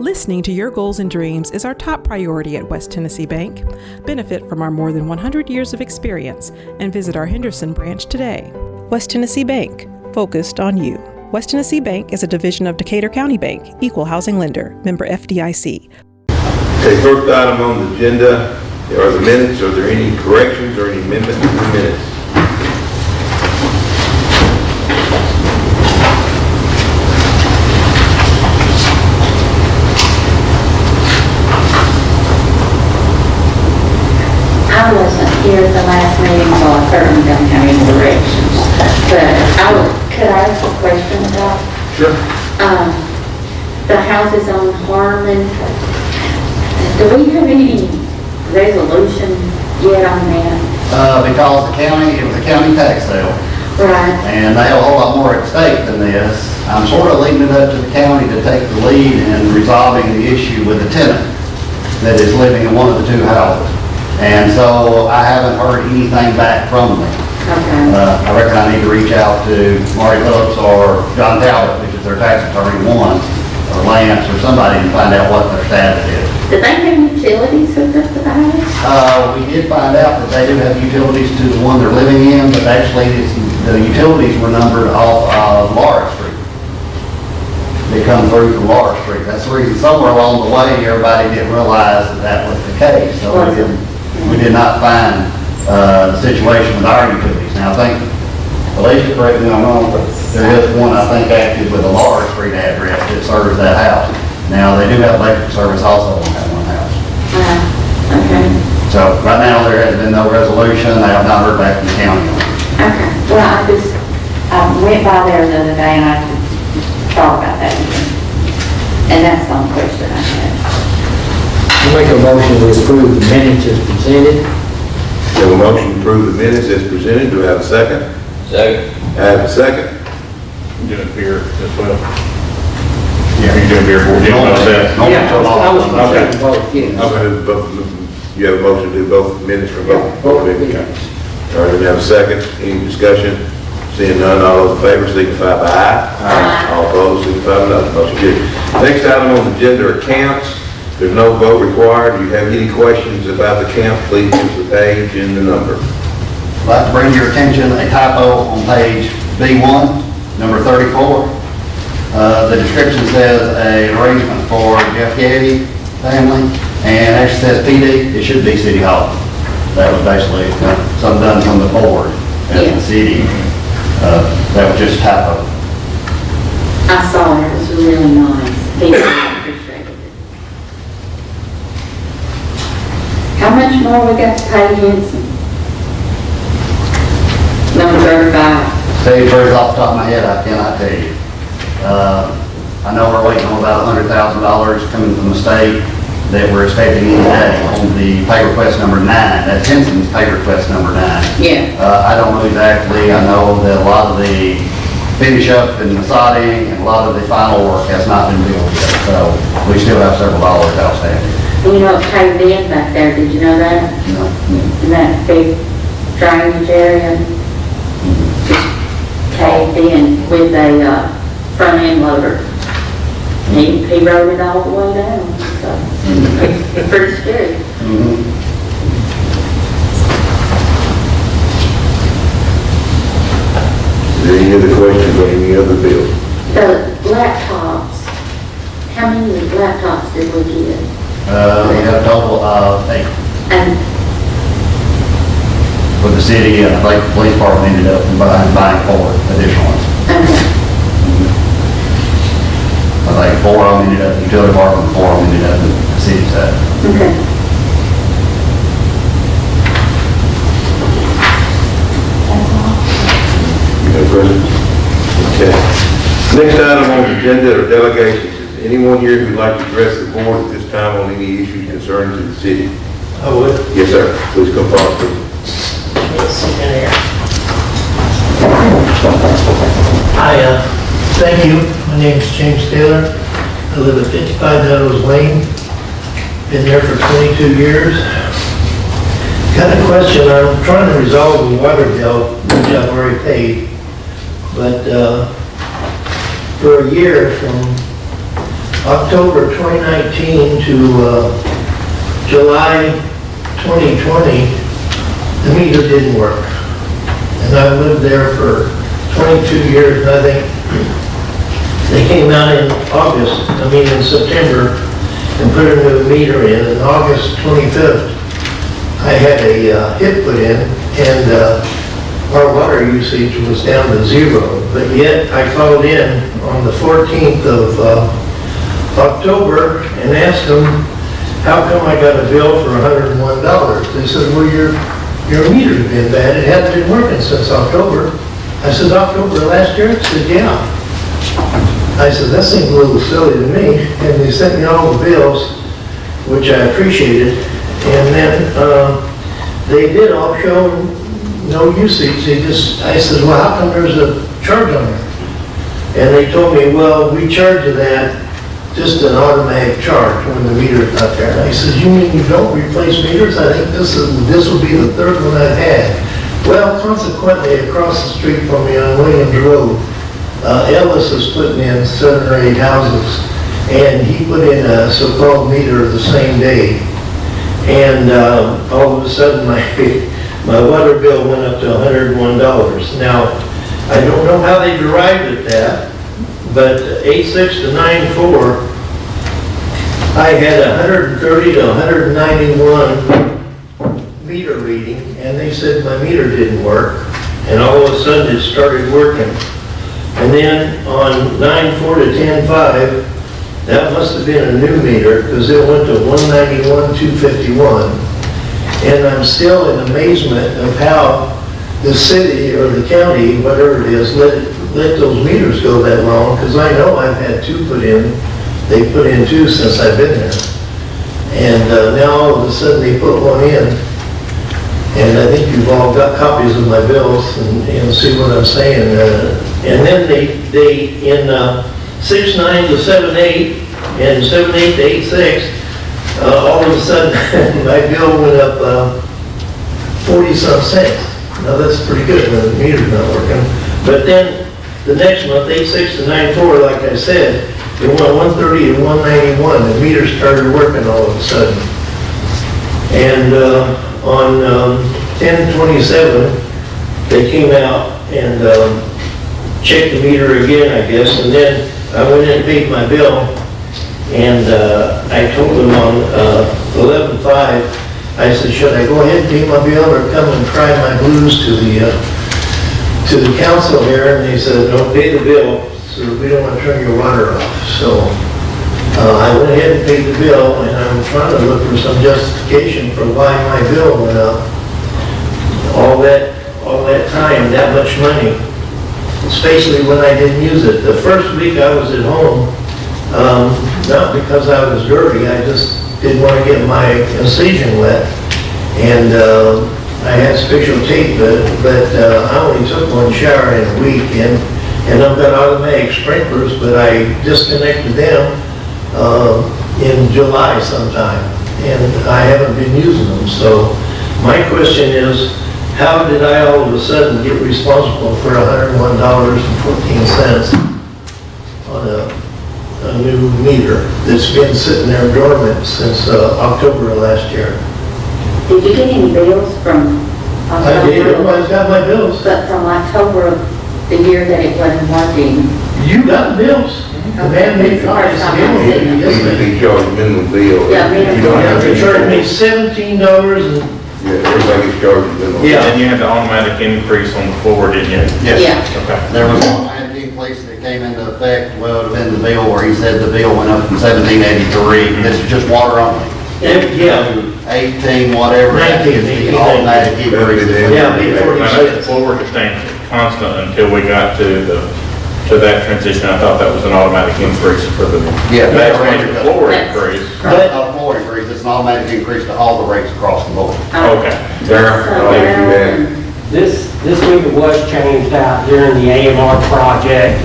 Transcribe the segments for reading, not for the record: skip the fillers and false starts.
Listening to your goals and dreams is our top priority at West Tennessee Bank. Benefit from our more than 100 years of experience and visit our Henderson branch today. West Tennessee Bank, focused on you. West Tennessee Bank is a division of Decatur County Bank, equal housing lender, member FDIC. Okay, first item on the agenda are the minutes. Are there any corrections or any amendments to the minutes? I wasn't here at the last meeting, so I certainly don't have any directions. But could I ask a question about? Sure. The houses on Harmon, do we have any resolution yet on that? Because it was a county tax sale. Right. And they have a whole lot more at stake than this. I'm sort of leaving it up to the county to take the lead in resolving the issue with the tenant that is living in one of the two houses. And so I haven't heard anything back from them. Okay. I reckon I need to reach out to Marty Phillips or John Talbot, which is their tax attorney one, or Lance or somebody, and find out what their status is. Do they have utilities hooked up to the house? We did find out that they do have utilities to the one they're living in, but actually the utilities were numbered off of Laura Street. They come through from Laura Street. That's the reason somewhere along the way everybody didn't realize that was the case. So we did not find the situation with our utilities. Now I think, Alicia, correct me if I'm wrong, but there is one I think active with a Laura Street address that serves that house. Now they do have electric service also on that one house. Okay. So right now there has been no resolution. I have not heard back from the county. Okay. Well, I went by there the other day and I thought about that again. And that's the only question I had. I make a motion to approve the minutes as presented. We have a motion to approve the minutes as presented. Do we have a second? Second. I have a second. Doing beer as well. Yeah, you're doing beer for you. Yeah, I was Okay. considering both, yes. You have a motion to do both minutes for both? Both meetings. minutes. All right, we have a second. Any discussion? Seeing none, all those in favor signify by aye. Aye. All opposed signify by no. Motion carried. Next item on the agenda are accounts. There's no vote required. Do you have any questions about the accounts? Please use the page and the number. I'd like to bring to your attention a typo on page B1, number 34. The description says an arrangement for Jeff Getty family, and actually says PD. It should be City Hall. That was basically something done from the board at the city. That was just a typo. I saw it. It was really nice. People appreciated it. How much more we got to pay Henderson? Number 35. Tell you first off the top of my head, I cannot tell you. I know we're waiting on about $100,000 coming from the state that we're expecting any day on the pay request number 9. That's Henson's pay request number 9. Yeah. I don't know exactly. I know that a lot of the finish up and the sodding and a lot of the final work has not been billed yet. So we still have several dollars outstanding. You know, it's caved in back there. Did you know that? No. In that big drainage area? Just caved in with a front end loader. He rode it all the way down. So it's pretty scary. Is there any other questions on any other bills? The laptops, how many laptops did we get? We have a total of 8 And for the city, and I think the police department ended up buying 4 additional ones. I think 4 of them ended up in the utility department, 4 of them ended up in the city side. okay. No questions? Okay. Next item on the agenda are delegations. Is anyone here who'd like to address the board at this time on any issues concerning to the city? I would. Yes, sir. Please come forward, please. Thank you. My name is James Taylor. I live at 55 Meadows Lane. Been there for 22 years. Got a question. I'm trying to resolve the water bill, which I've already paid. But for a year from October 2019 to July 2020, the meter didn't work. And I lived there for 22 years, and I think they came out in in September, and put a new meter in. And August 25th, I had a hit put in, and our water usage was down to 0. But yet, I called in on the 14th of October and asked them, how come I got a bill for $101? They said, well, your meter's been bad. It hasn't been working since October. I said, October last year? They said, yeah. I said, that seems a little silly to me. And they sent me all the bills, which I appreciated. And then they did all show no usage. I said, well, how come there's a charge on there? And they told me, well, we charge you that, just an automatic charge when the meter's not there. And I said, you mean you don't replace meters? I think this will be the third one I've had. Well, consequently, across the street from me on Williams Road, Ellis is putting in 7 or 8 houses, and he put in a so-called meter the same day. And all of a sudden, my water bill went up to $101. Now, I don't know how they derived at that, but 8/6 to 9/4, I had 130 to 191 meter reading, and they said my meter didn't work, and all of a sudden it started working. And then on 9/4 to 10/5, that must have been a new meter, because it went to 191, 251. And I'm still in amazement of how the city or the county, whatever it is, let those meters go that long, because I know I've had 2 put in. They put in 2 since I've been there. And now all of a sudden they put 1 in. And I think you've all got copies of my bills and see what I'm saying. And then they in 6/9 to 7/8 and 7/8 to 8/6, all of a sudden my bill went up 40-some cents. Now that's pretty good when the meter's not working. But then the next month, 8/6 to 9/4, like I said, it went 130 to 191. The meter started working all of a sudden. And on 10/27, they came out and checked the meter again, I guess, and then I went in and paid my bill, and I told them on 11/5, I said, should I go ahead and pay my bill or come and cry my blues to the council here? And they said, no, pay the bill, so we don't want to turn your water off. So I went ahead and paid the bill, and I'm trying to look for some justification for why my bill went up all that time, that much money, especially when I didn't use it. The first week I was at home, not because I was dirty, I just didn't want to get my incision wet, and I had special tape, but I only took 1 shower in a week, and I've got automatic sprinklers, but I disconnected them in July sometime, and I haven't been using them. So my question is, how did I all of a sudden get responsible for $101.14 on a new meter that's been sitting there dormant since October of last year? Did you get any bills from October? I did, everybody's got my bills. But from October of the year that it wasn't working? You got the bills. The man made the Sorry, price. I'm Yes, not seeing ma'am. them. Yes, ma'am. They charge minimum bill. Yeah, minimum. You don't have They to charged me $17 and, Yeah, everybody's charging minimum. Yeah. And you had the automatic increase on the floor, didn't you? Yes. Yeah. Okay. There was one increase that came into effect, well, it would have been the bill where he said the bill went up from 1783. This is just water only. yeah, 18, whatever, that is 19, the automatic increase. Yeah, before Now, that floor was staying constant until we got to that transition. I thought that was an automatic increase for the, Yeah, that's that's when the floor increase. It's not a floor increase, it's an automatic increase to all the rates across the board. Okay. There, I'll let you that. This week it was changed out during the AMR project.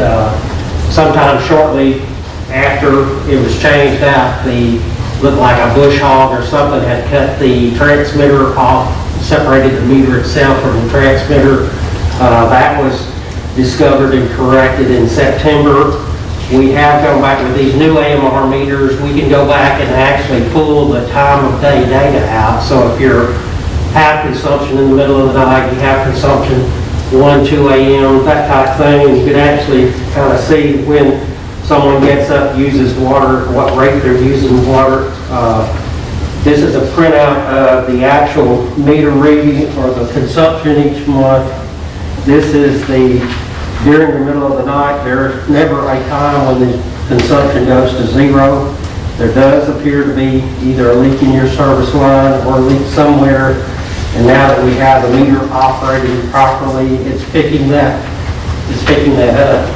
Sometime shortly after it was changed out, looked like a bush hog or something had cut the transmitter off, separated the meter itself from the transmitter. That was discovered and corrected in September. We have gone back with these new AMR meters. We can go back and actually pull the time of day data out. So if you're have consumption in the middle of the night, you have consumption 1, 2 a.m., that type of thing, and you can actually kind of see when someone gets up, uses water, what rate they're using water. This is a printout of the actual meter reading or the consumption each month. This is during the middle of the night. There's never a time when the consumption goes to zero. There does appear to be either a leak in your service line or a leak somewhere. And now that we have the meter operating properly, it's picking that up.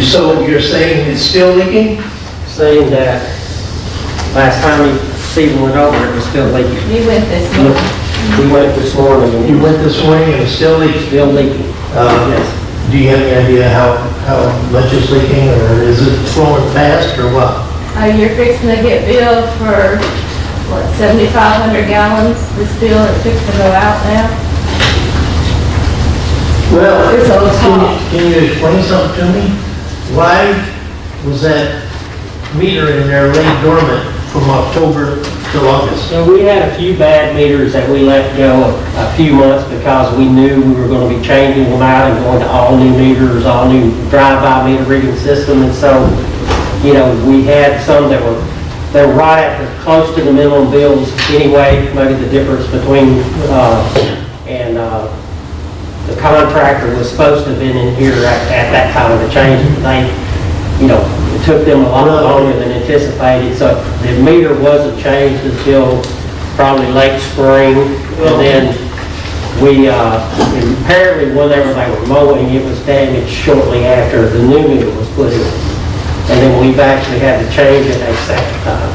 So you're saying it's still leaking? Saying that last time Stephen went over, it was still leaking. We went this morning. We went this morning. And You went this morning and it's still leaking? Still leaking. Yes. Do you have any idea how much it's leaking, or is it flowing fast, or what? You're fixing to get billed for, what, 7,500 gallons? This bill is fixing to go out now. Well, It's on top. can you explain something to me? Why was that meter in there laid dormant from October till August? So we had a few bad meters that we let go a few months because we knew we were going to be changing them out and going to all new meters, all new drive-by meter reading system. And so, you know, we had some that were right at close to the minimum bills anyway. Maybe the difference between the contractor was supposed to have been in here at that time to change it. They, you know, it took them a lot longer than anticipated. So the meter wasn't changed until probably late spring. And then we, apparently whenever they were mowing, it was damaged shortly after the new meter was put in. And then we've actually had to change it a second time.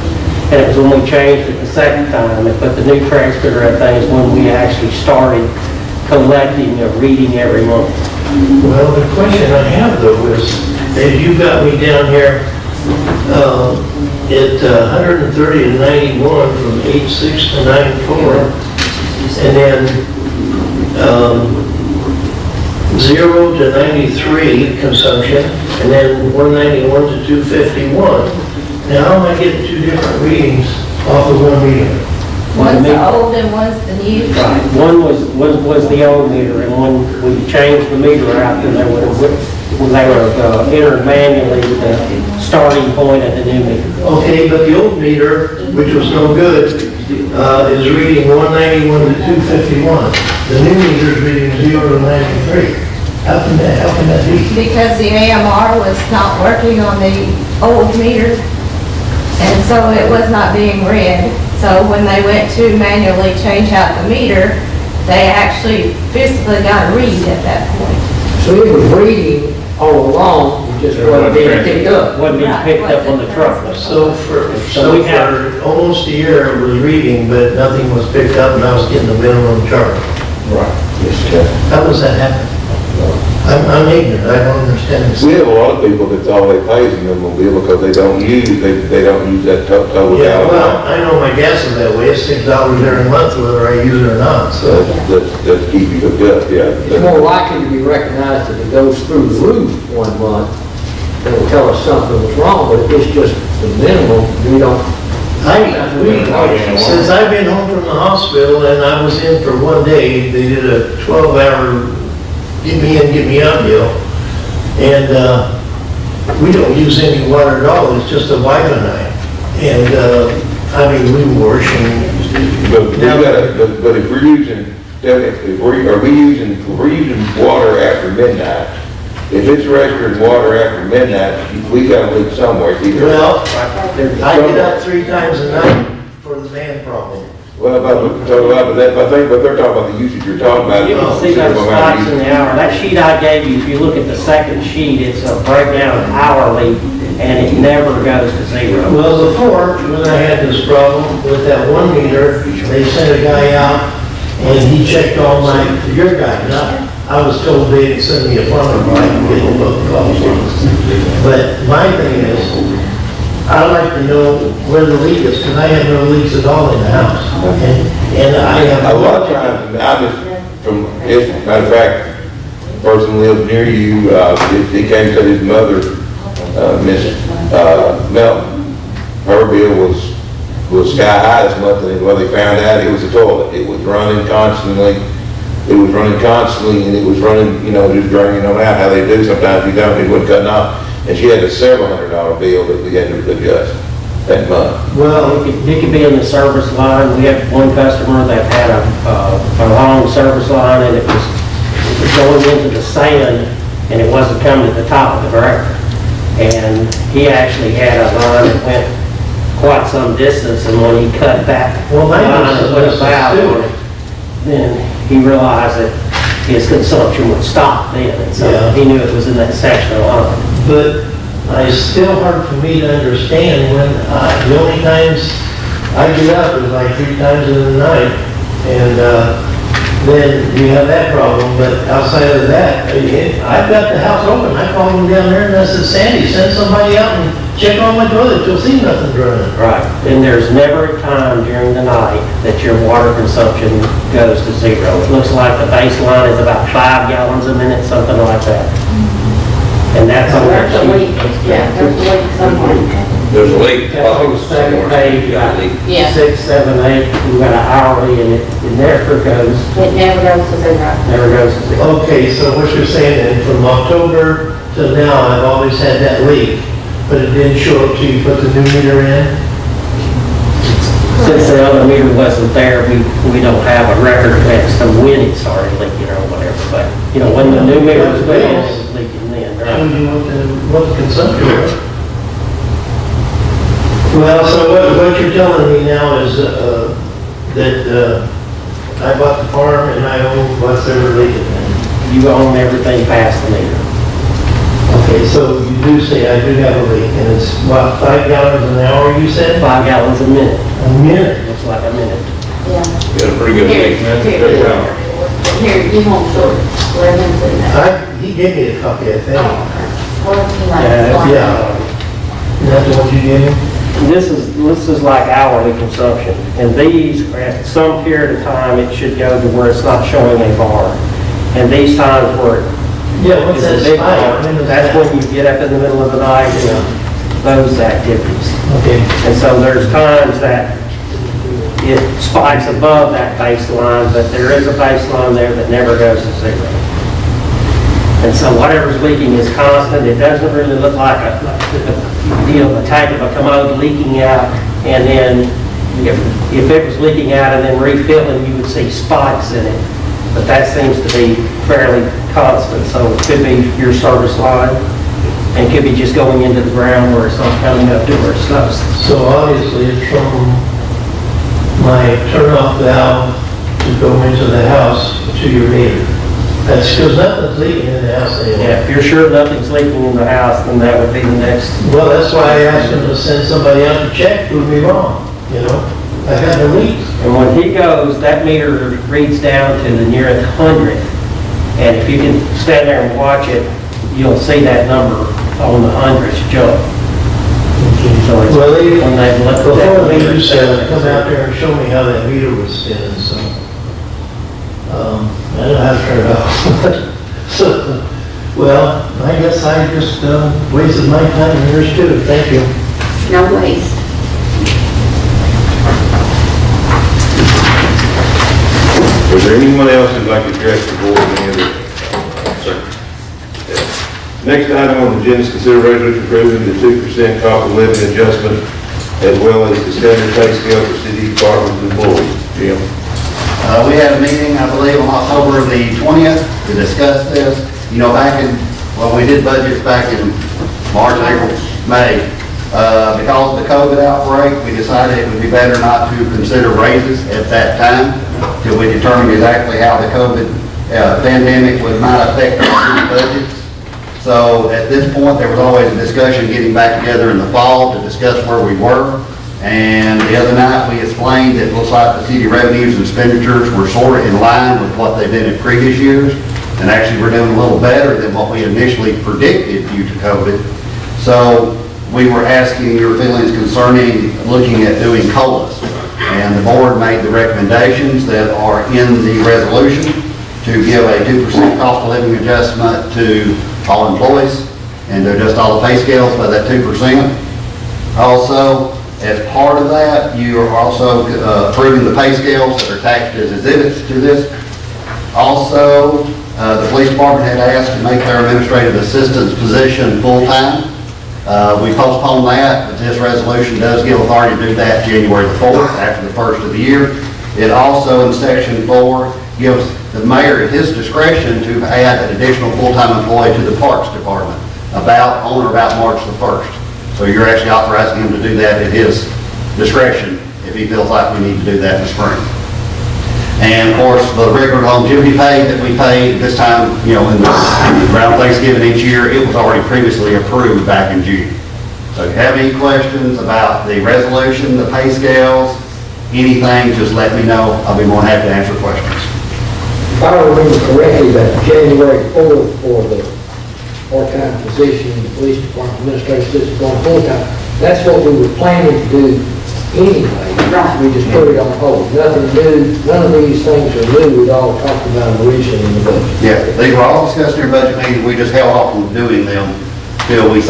And it was when we changed it the second time and put the new transmitter at things when we actually started collecting a reading every month. Well, the question I have though is, if you got me down here at 130 to 91 from 8.6 to 9.4, and then 0 to 93 consumption, and then 191 to 251. Now, how am I getting two different readings off of one meter? One's the old and one's the new. Right. One was the old meter, and when we changed the meter out, then they were entered manually with the starting point at the new meter. Okay, but the old meter, which was no good, is reading 191 to 251. The new meter is reading 0 to 93. How can that be? Because the AMR was not working on the old meter, and so it was not being read. So when they went to manually change out the meter, they actually physically got a read at that point. So it was reading all along, it just wasn't being picked up. Wasn't being picked up on the truck. So for we have- almost a year it was reading, but nothing was picked up, and I was getting the minimum charge. Right. How does that happen? I'm ignorant, I don't understand this. We have a lot of people that's all they pay is a minimum bill because they don't use that total Yeah, gallon. well, I know my gas is that way, it's $6 every month whether I use it or not, so. That's keep you hooked up, yeah. It's more likely to be recognized if it goes through the roof one month, it'll tell us something was wrong, but if it's just the minimum, we don't. Since I've been home from the hospital and I was in for one day, they did a 12-hour get me in, get me out deal. And we don't use any water at all, it's just a wife and I. And I mean, we wash and. But if we're using, if we're using water after midnight, if it's registered water after midnight, we gotta leak somewhere either. Well, I get up 3 times a night for the man problem. Well, but I think, but they're talking about the usage you're talking about. You can see those spots in the hour. That sheet I gave you, if you look at the second sheet, it's a breakdown hourly, and it never goes to zero. Well, before, when I had this problem with that 1 meter, they sent a guy out and he checked all your guys out. I was told they'd send me a plumber, but I can get a look calls. But my thing is, I'd like to know where the leak is, because I have no leaks at all in the house. And I have. A lot of times, I just, matter of fact, person lives near you, he came to his mother Miss, Melton, her bill was sky high this month, and well, they found out it was a toilet. It was running constantly, and it was running, you know, just draining on out, how they do sometimes, you don't, it wasn't cutting off. And she had a $several hundred bill that we had to adjust that month. Well, it could be in the service line. We had one customer that had a long service line, and it was going into the sand, and it wasn't coming to the top of the ground. And he actually had a line that went quite some distance, and when he cut that line and put a valve on it, then he realized that his consumption would stop then, and so he knew it was in that section of line. But it's still hard for me to understand when, the only times I get up is like 3 times in the night, and, then you have that problem, but outside of that, I've got the house open, I call them down there and I said, Sandy, send somebody out and check on my toilet, you'll see nothing running. Right, and there's never a time during the night that your water consumption goes to zero. It looks like the baseline is about 5 gallons a minute, something like that. And that's on There's a leak, Yeah, there's a leak somewhere. There's a leak. That's on the second page, you got Yeah. 6, 7, 8, you got an hourly, and it never goes, It never goes to zero. never goes to zero. Okay, so what you're saying then, from October till now, I've always had that leak, but it didn't show up till you put the new meter in? Since the other meter wasn't there, we don't have a record as to when it started leaking or whatever, but, you know, when the new meter was put in, it was leaking then, Shows right? you what the consumption was. Well, so what you're telling me now is, that, I bought the farm and I own what's ever leaking in. You own everything past the meter. Okay, so you do say I do have a leak, and it's, what, 5 gallons an hour, you said? 5 gallons a minute, A minute? looks like a minute. Yeah. Got a pretty good leak, man. Here, you won't show it. Let him see that. He gave me a copy, I think. Well, he might Yeah, slide. Yeah. Is that the one you gave me? This is like hourly consumption, and these, at some period of time, it should go to where it's not showing a bar. And these times where Yeah, what's it's that a big spike? bar, When is that's that? when you get up in the middle of the night and those activities. Okay. And so there's times that it spikes above that baseline, but there is a baseline there that never goes to zero. And so whatever's leaking is constant. It doesn't really look like the type of a commode leaking out, and then if it was leaking out and then refilling, you would see spikes in it. But that seems to be fairly constant, so it could be your service line, and could be just going into the ground where it's not coming up to where it's not. So obviously it's from my turn-off valve to go into the house to your meter. That's because nothing's leaking in the house anymore. Yeah, if you're sure nothing's leaking in the house, then that would be the next. Well, that's why I asked him to send somebody out to check, prove me wrong, you know? I got no leaks. And when he goes, that meter reads down to the nearest hundredth. And if you can stand there and watch it, you'll see that number on the hundredth jump. So it's Well, when they've left before that the meter meter set. said, come out there and show me how that meter was spinning, so. I don't know how to turn it off. So, well, I guess I just wasted my time and yours too, thank you. No waste. Was there anyone else who'd like to address the board on any other? Sir. Next item on the agenda is consider resolution approving the 2% cost of living adjustment as well as the standard pay scale for city department employees. Jim? We had a meeting, I believe, on October the 20th to discuss this. You know, well, we did budgets back in March, April, May. Because of the COVID outbreak, we decided it would be better not to consider raises at that time till we determined exactly how the COVID pandemic might affect our city budgets. So at this point, there was always a discussion getting back together in the fall to discuss where we were. And the other night, we explained that it looks like the city revenues and expenditures were sort of in line with what they've been in previous years. And actually, we're doing a little better than what we initially predicted due to COVID. So we were asking your feelings concerning looking at doing COLAs. And the board made the recommendations that are in the resolution to give a 2% cost of living adjustment to all employees, and they're just all the pay scales by that 2%. Also, as part of that, you are also approving the pay scales that are attached as exhibits to this. Also, the police department had asked to make their administrative assistant's position full-time. We postponed that, but this resolution does give authority to do that January the 4th, after the first of the year. It also, in section 4, gives the mayor at his discretion to add an additional full-time employee to the Parks Department on or about March the 1st. So you're actually authorizing him to do that at his discretion if he feels like we need to do that in the spring. And of course, the regular longevity pay that we pay this time, around Thanksgiving each year, it was already previously approved back in June. So if you have any questions about the resolution, the pay scales, anything, just let me know. I'll be more than happy to answer questions. If I remember correctly, that January 4th for the part-time position in the police department, administrative assistant going full-time, that's what we were planning to do anyway. Right. We just put it on hold. Nothing new, none of these things are new. We'd all talked about them recently in the budget. Yeah, they were all discussed in your budget meeting. We just held off on doing them till we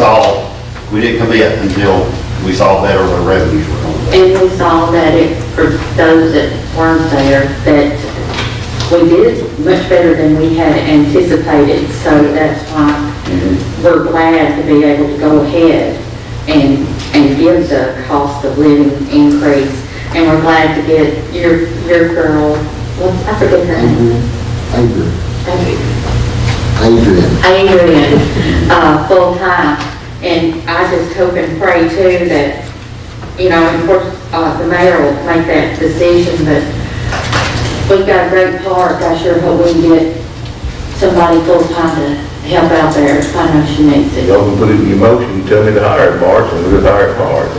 didn't commit until we saw better what revenues were going to be. And we saw that for those that weren't there, that we did much better than we had anticipated. So that's why we're glad to be able to go ahead and give the cost of living increase. And we're glad to get your girl, I forget her name. Adrian, full time. And I just hope and pray too that, of course, the mayor will make that decision, but we've got a great park. I sure hope we can get somebody full time to help out there. I know she needs it. Y'all can put it in your motion, tell me to hire it, March, and we'll hire it, March.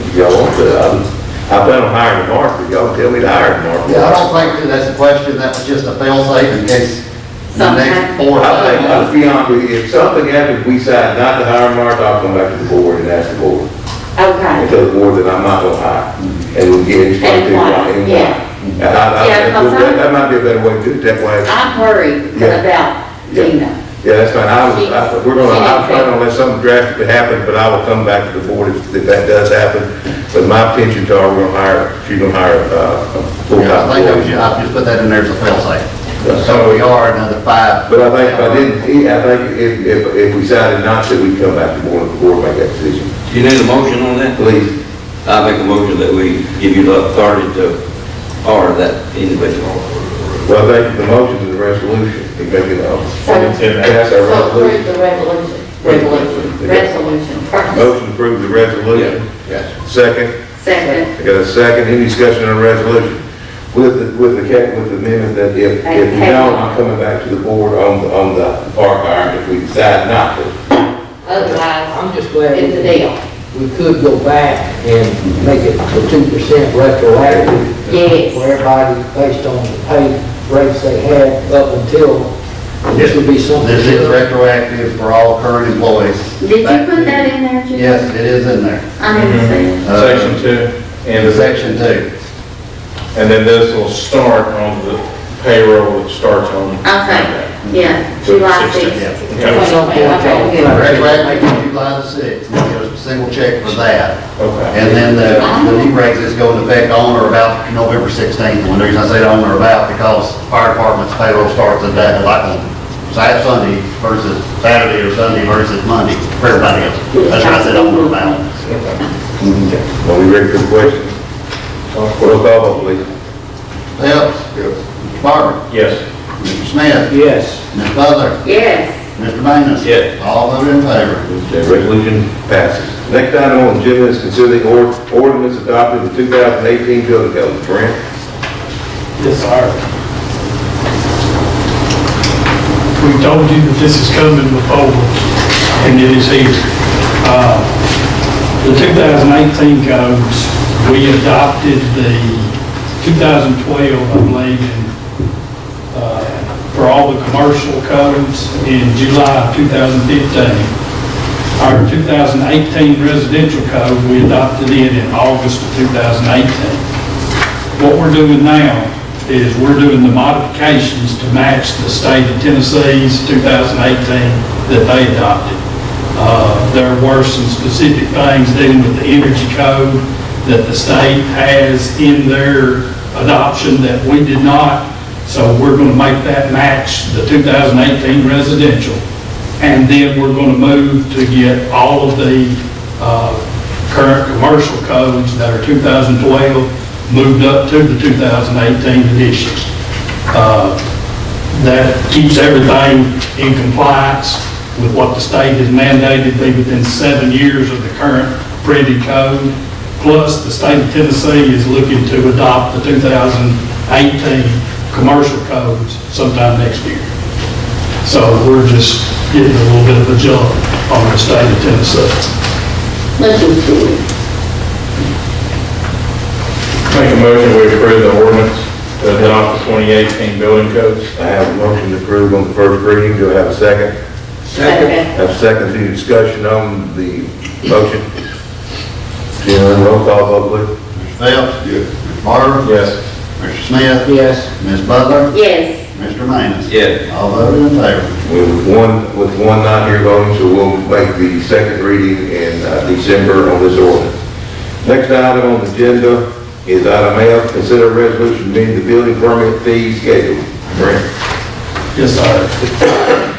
If y'all want to, I plan on hiring Mark, but y'all tell me to hire Mark. Yeah, I don't think that's a question. That was just a fail-safe in case the next 4 or 5 I think, months. to be honest with you, if something happens, we decide not to hire Mark, I'll come back to the board and ask the board. Okay. And tell the board that I'm not gonna hire. And we'll get explained to you why. and why. Yeah. That might be a better way to do it that way. I'm worried about Tina. Yeah, that's fine. I was planning on let something drastic happen, but I will come back to the board if that does happen. But my intentions are she's gonna hire a full-time Yeah, I think employee. I'll just put that in there as a fail-safe. So we are another 5. But I think if we decided not to, we'd come back to the board make that decision. You need a motion on that? Please. I make a motion that we give you the authority to hire that individual. Well, I think the motion is the resolution. You make it, pass our So approve resolution. the resolution first. Motion to approve the resolution. Yes. Second. Second. I got a second. Any discussion on the resolution? With the amendment that if you don't, I'm coming back to the board on the park hire if we decide not to. Otherwise, I'm just glad it's a deal. we could go back and make it the 2% retroactive. Yes. For everybody based on the pay rates they had up until, this would be something. This is retroactive for all current employees. Did you put that in there, Jim? Yes, it is in there. I didn't see it. Section 2. In section 2. And then this will start on the payroll that starts on. Okay, yeah, July 6th. Okay. Retroactive to July the 6th. You get a single check for that. Okay. And then the new raises go into effect on or about November 16th. And the reason I say on or about, because fire department's payroll starts at that, like on Sunday versus Saturday or Sunday versus Monday for everybody else. That's why I said on or about. Are we ready for the question? Roll call vote, please. Phelps. Mr. Barber. Yes. Mr. Smith. Yes. Ms. Butler. Yes, Mr. Manus. Yes. All voted in favor. Okay, resolution passes. Next item on the agenda is considering ordinance adopting the 2018 building code. Brent? Yes, sir. We told you that this is coming before, and it is here. The 2018 codes, we adopted the 2012, I believe, for all the commercial codes in July of 2015. Our 2018 residential code, we adopted it in August of 2018. What we're doing now is we're doing the modifications to match the state of Tennessee's 2018 that they adopted. There were some specific things dealing with the energy code that the state has in their adoption that we did not. So we're going to make that match the 2018 residential. And then we're going to move to get all of the current commercial codes that are 2012 moved up to the 2018 editions. That keeps everything in compliance with what the state has mandated be within 7 years of the current printed code. Plus, the state of Tennessee is looking to adopt the 2018 commercial codes sometime next year. So we're just getting a little bit of a jump on the state of Tennessee. Let's just do it. Make a motion, we approve the ordinance to adopt the 2018 building codes. I have a motion to approve on the first reading. Do I have a second? Second. Have a second, any discussion on the motion? Seeing none, roll call vote, please. Mr. Phelps? Yes. Mr. Barber? Yes. Mr. Smith? Yes. Ms. Butler? Yes. Mr. Manus? Yes. All voted in favor. With one not here voting, so we'll make the second reading in December on this ordinance. Next item on the agenda is item F, consider resolution amending the building permit fee schedule. Brent? Yes, sir.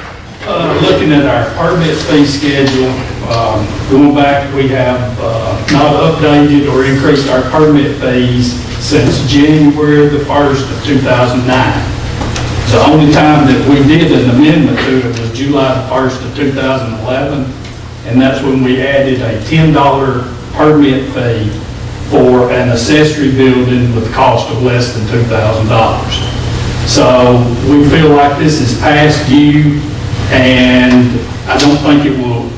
Looking at our permit fee schedule, going back, we have not updated or increased our permit fees since January the 1st of 2009. The only time that we did an amendment to it was July the 1st of 2011, and that's when we added a $10 permit fee for an accessory building with a cost of less than $2,000. So we feel like this is past due, and I don't think it will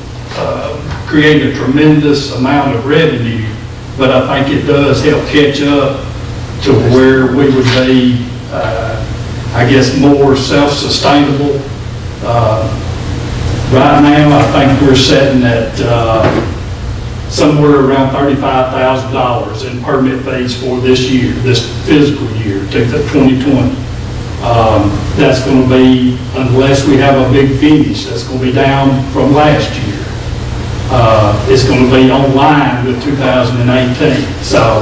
create a tremendous amount of revenue, but I think it does help catch up to where we would be, I guess, more self-sustainable. Right now, I think we're sitting at somewhere around $35,000 in permit fees for this year, this fiscal year, 2020. That's going to be, unless we have a big finish, that's going to be down from last year. It's going to be on line with 2018. So,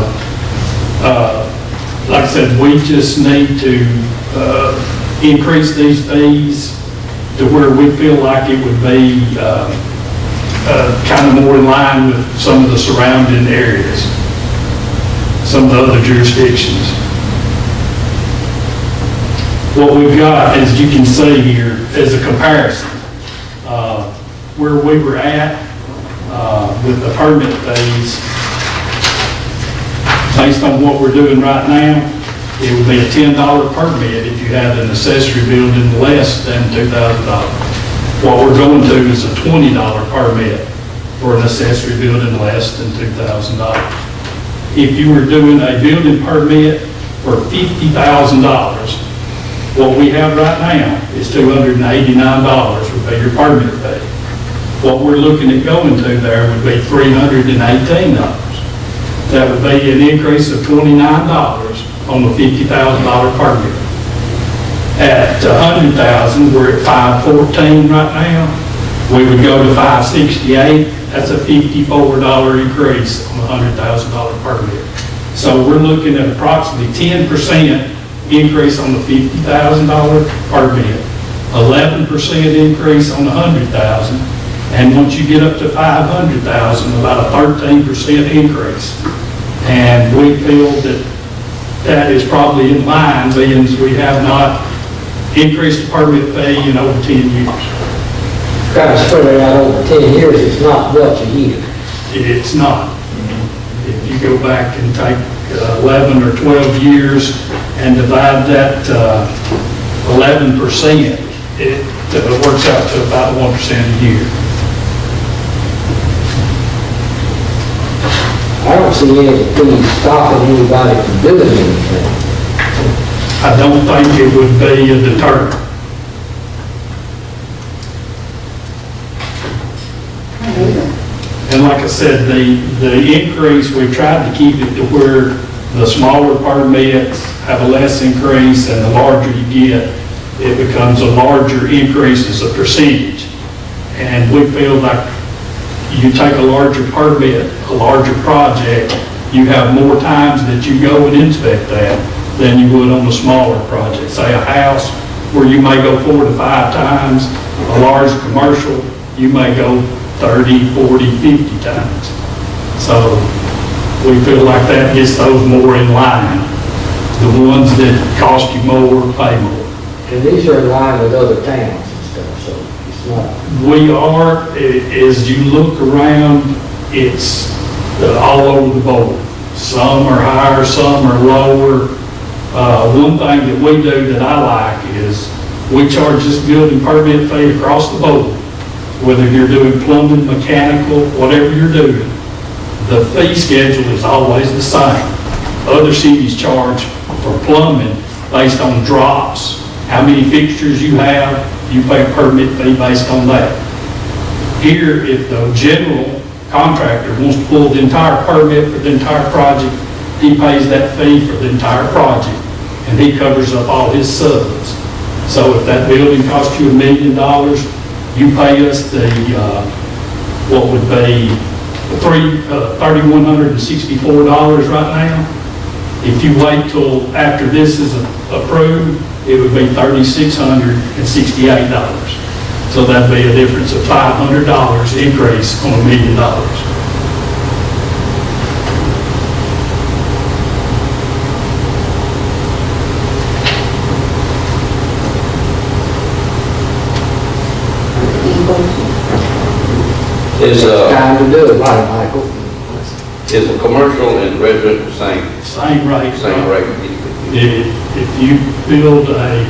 like I said, we just need to increase these fees to where we feel like it would be kind of more in line with some of the surrounding areas, some of the other jurisdictions. What we've got, as you can see here, is a comparison. Where we were at with the permit fees, based on what we're doing right now, it would be a $10 permit if you had an accessory building less than $2,000. What we're going to is a $20 permit for an accessory building less than $2,000. If you were doing a building permit for $50,000, what we have right now is $289 would be your permit fee. What we're looking at going to there would be $318. That would be an increase of $29 on the $50,000 permit. At $100,000, we're at $514 right now. We would go to $568. That's a $54 increase on the $100,000 permit. So we're looking at approximately 10% increase on the $50,000 permit, 11% increase on the $100,000, and once you get up to $500,000, about a 13% increase. And we feel that that is probably in line, being as we have not increased the permit fee in over 10 years. Kind of spread it out over 10 years, it's not much a year. It's not. If you go back and take 11 or 12 years and divide that 11%, it works out to about 1% a year. I don't see anything stopping anybody from doing anything. I don't think it would be a deterrent. And like I said, the increase, we tried to keep it to where the smaller permits have a less increase, and the larger you get, it becomes a larger increase as a percentage. And we feel like you take a larger permit, a larger project, you have more times that you go and inspect that than you would on a smaller project. Say a house where you may go 4 to 5 times, a large commercial, you may go 30, 40, 50 times. So we feel like that gets those more in line. The ones that cost you more, pay more. And these are in line with other towns and stuff, so it's not. We are, as you look around, it's all over the board. Some are higher, some are lower. One thing that we do that I like is we charge this building permit fee across the board. Whether you're doing plumbing, mechanical, whatever you're doing, the fee schedule is always the same. Other cities charge for plumbing based on drops. How many fixtures you have, you pay a permit fee based on that. Here, if the general contractor wants to pull the entire permit for the entire project, he pays that fee for the entire project, and he covers up all his subs. So if that building costs you $1 million, you pay us the, what would be $3,164 right now. If you wait till after this is approved, it would be $3,668. So that'd be a difference of $500 increase on $1 million. Is, Time to do it, right, Michael? is the commercial and residential same Same rate. rate? If you build a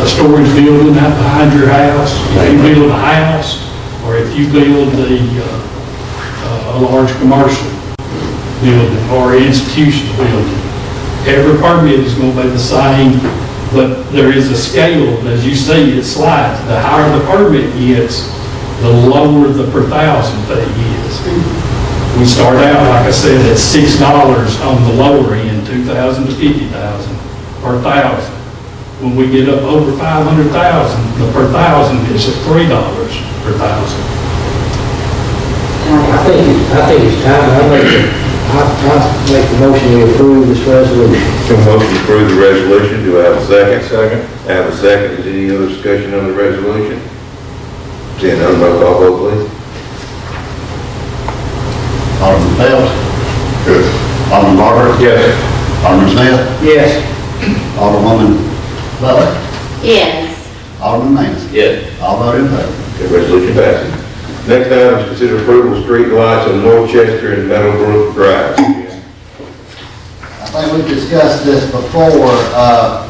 storage building out behind your house, if you build a house, or if you build a large commercial building or institutional building, every permit is going to be the same, but there is a scale. As you see, it slides. The higher the permit gets, the lower the per thousand fee is. We start out, like I said, at $6 on the lower end, 2,000 to 50,000 per thousand. When we get up over 500,000, the per thousand is $3 per thousand. I think it's time, I make the motion to approve this resolution. Motion to approve the resolution, do I have a second? Second. I have a second, is any other discussion on the resolution? Seeing none, roll call vote, please. Alderman Phelps. Yes. Alderman Barber. Yes. Alderman Smith. Yes. Alderwoman Butler. Yes. Alderman Manis. Yes. All vote in favor. The resolution passes. Next item is consider approval of street lights on North Chester and Meadowbrook Drive. I think we've discussed this before.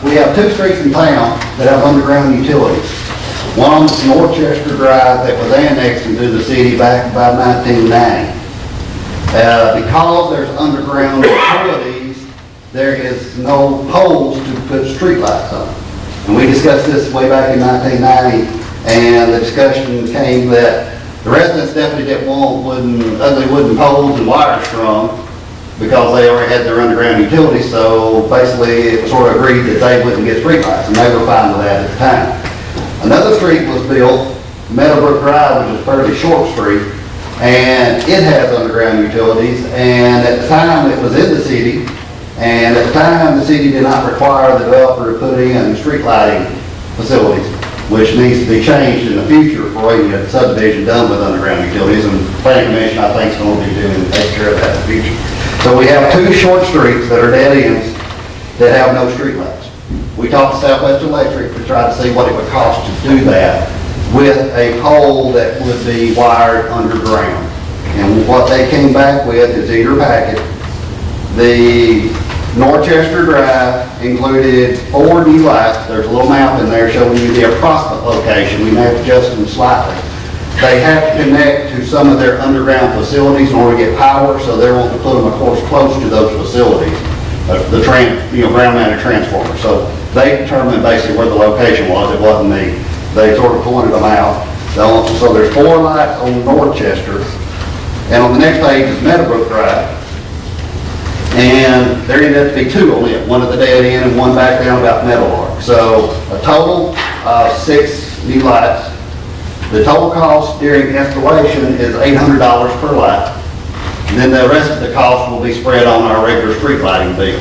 We have 2 streets in town that have underground utilities. One is North Chester Drive that was annexed into the city back about 1990. Because there's underground utilities, there is no poles to put streetlights on. And we discussed this way back in 1990, and the discussion came that the residents definitely didn't want ugly wooden poles and wires strung because they already had their underground utilities, so basically it was sort of agreed that they wouldn't get streetlights, and they were fine with that at the time. Another street was built, Meadowbrook Drive, which is a fairly short street, and it has underground utilities, and at the time it was in the city, and at the time the city did not require the developer to put in street lighting facilities, which needs to be changed in the future for when you get subdivision done with underground utilities, and the planning commission, I think, is going to be doing, take care of that in the future. So we have 2 short streets that are dead ends that have no street lights. We talked to Southwest Electric to try to see what it would cost to do that with a pole that would be wired underground. And what they came back with is in your packet. The North Chester Drive included 4 new lights. There's a little map in there showing you the approximate location. We may have to adjust them slightly. They have to connect to some of their underground facilities in order to get power, so they're wanting to put them, of course, close to those facilities. The ground-mounted transformer. So they determined basically where the location was. It wasn't me. They sort of pointed them out. So there's 4 lights on North Chester, and on the next page is Meadowbrook Drive. And there ended up to be 2 on it, one at the dead end and one back down about Meadowlark. So a total of 6 new lights. The total cost during installation is $800 per light. And then the rest of the cost will be spread on our regular street lighting bill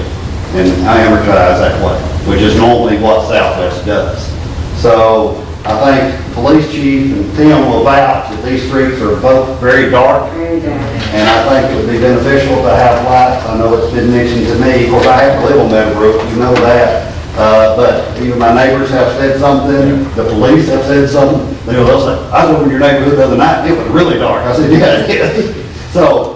and amortized that way, which is normally what Southwest does. So I think police chief and Tim will vouch that these streets are both very dark. Very dark. And I think it would be beneficial to have lights. I know it's been mentioned to me, of course, I have to live on Meadowbrook, you know that. But even my neighbors have said something, the police have said something. They'll say, I was over in your neighborhood the other night, it was really dark. I said, yeah, it is. So,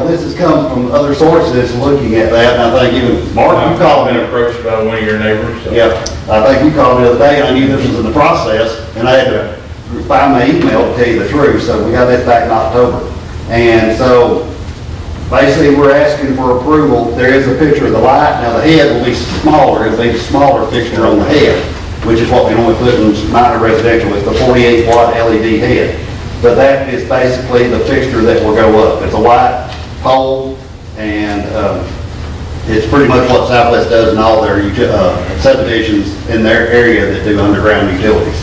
this has come from other sources looking at that, and I think even Mark, you called I've me. been approached by one of your neighbors. So. Yeah, I think you called me the other day, and I knew this was in the process, and I had to find my email to tell you the truth, so we got this back in October. And so, basically, we're asking for approval. There is a picture of the light. Now, the head will be smaller. It'll be a smaller fixture on the head, which is what we normally put in minor residential with the 48-watt LED head. But that is basically the fixture that will go up. It's a white pole, and it's pretty much what Southwest does in all their subdivisions in their area that do underground utilities.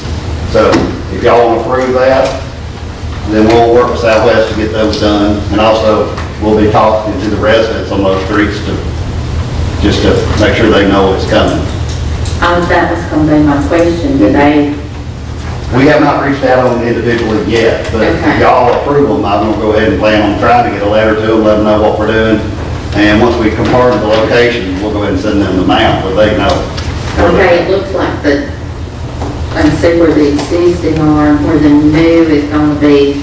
So, if y'all want to approve that, then we'll work with Southwest to get those done. And also, we'll be talking to the residents on those streets just to make sure they know it's coming. That was going to be my question. Did they? We have not reached out on them individually yet, but if Okay. y'all approve them, I'm gonna go ahead and plan on trying to get a letter to them, let them know what we're doing. And once we confirm the location, we'll go ahead and send them the map, so they know. where they're Okay, at. it looks like I see where the existing are, where the new is going to be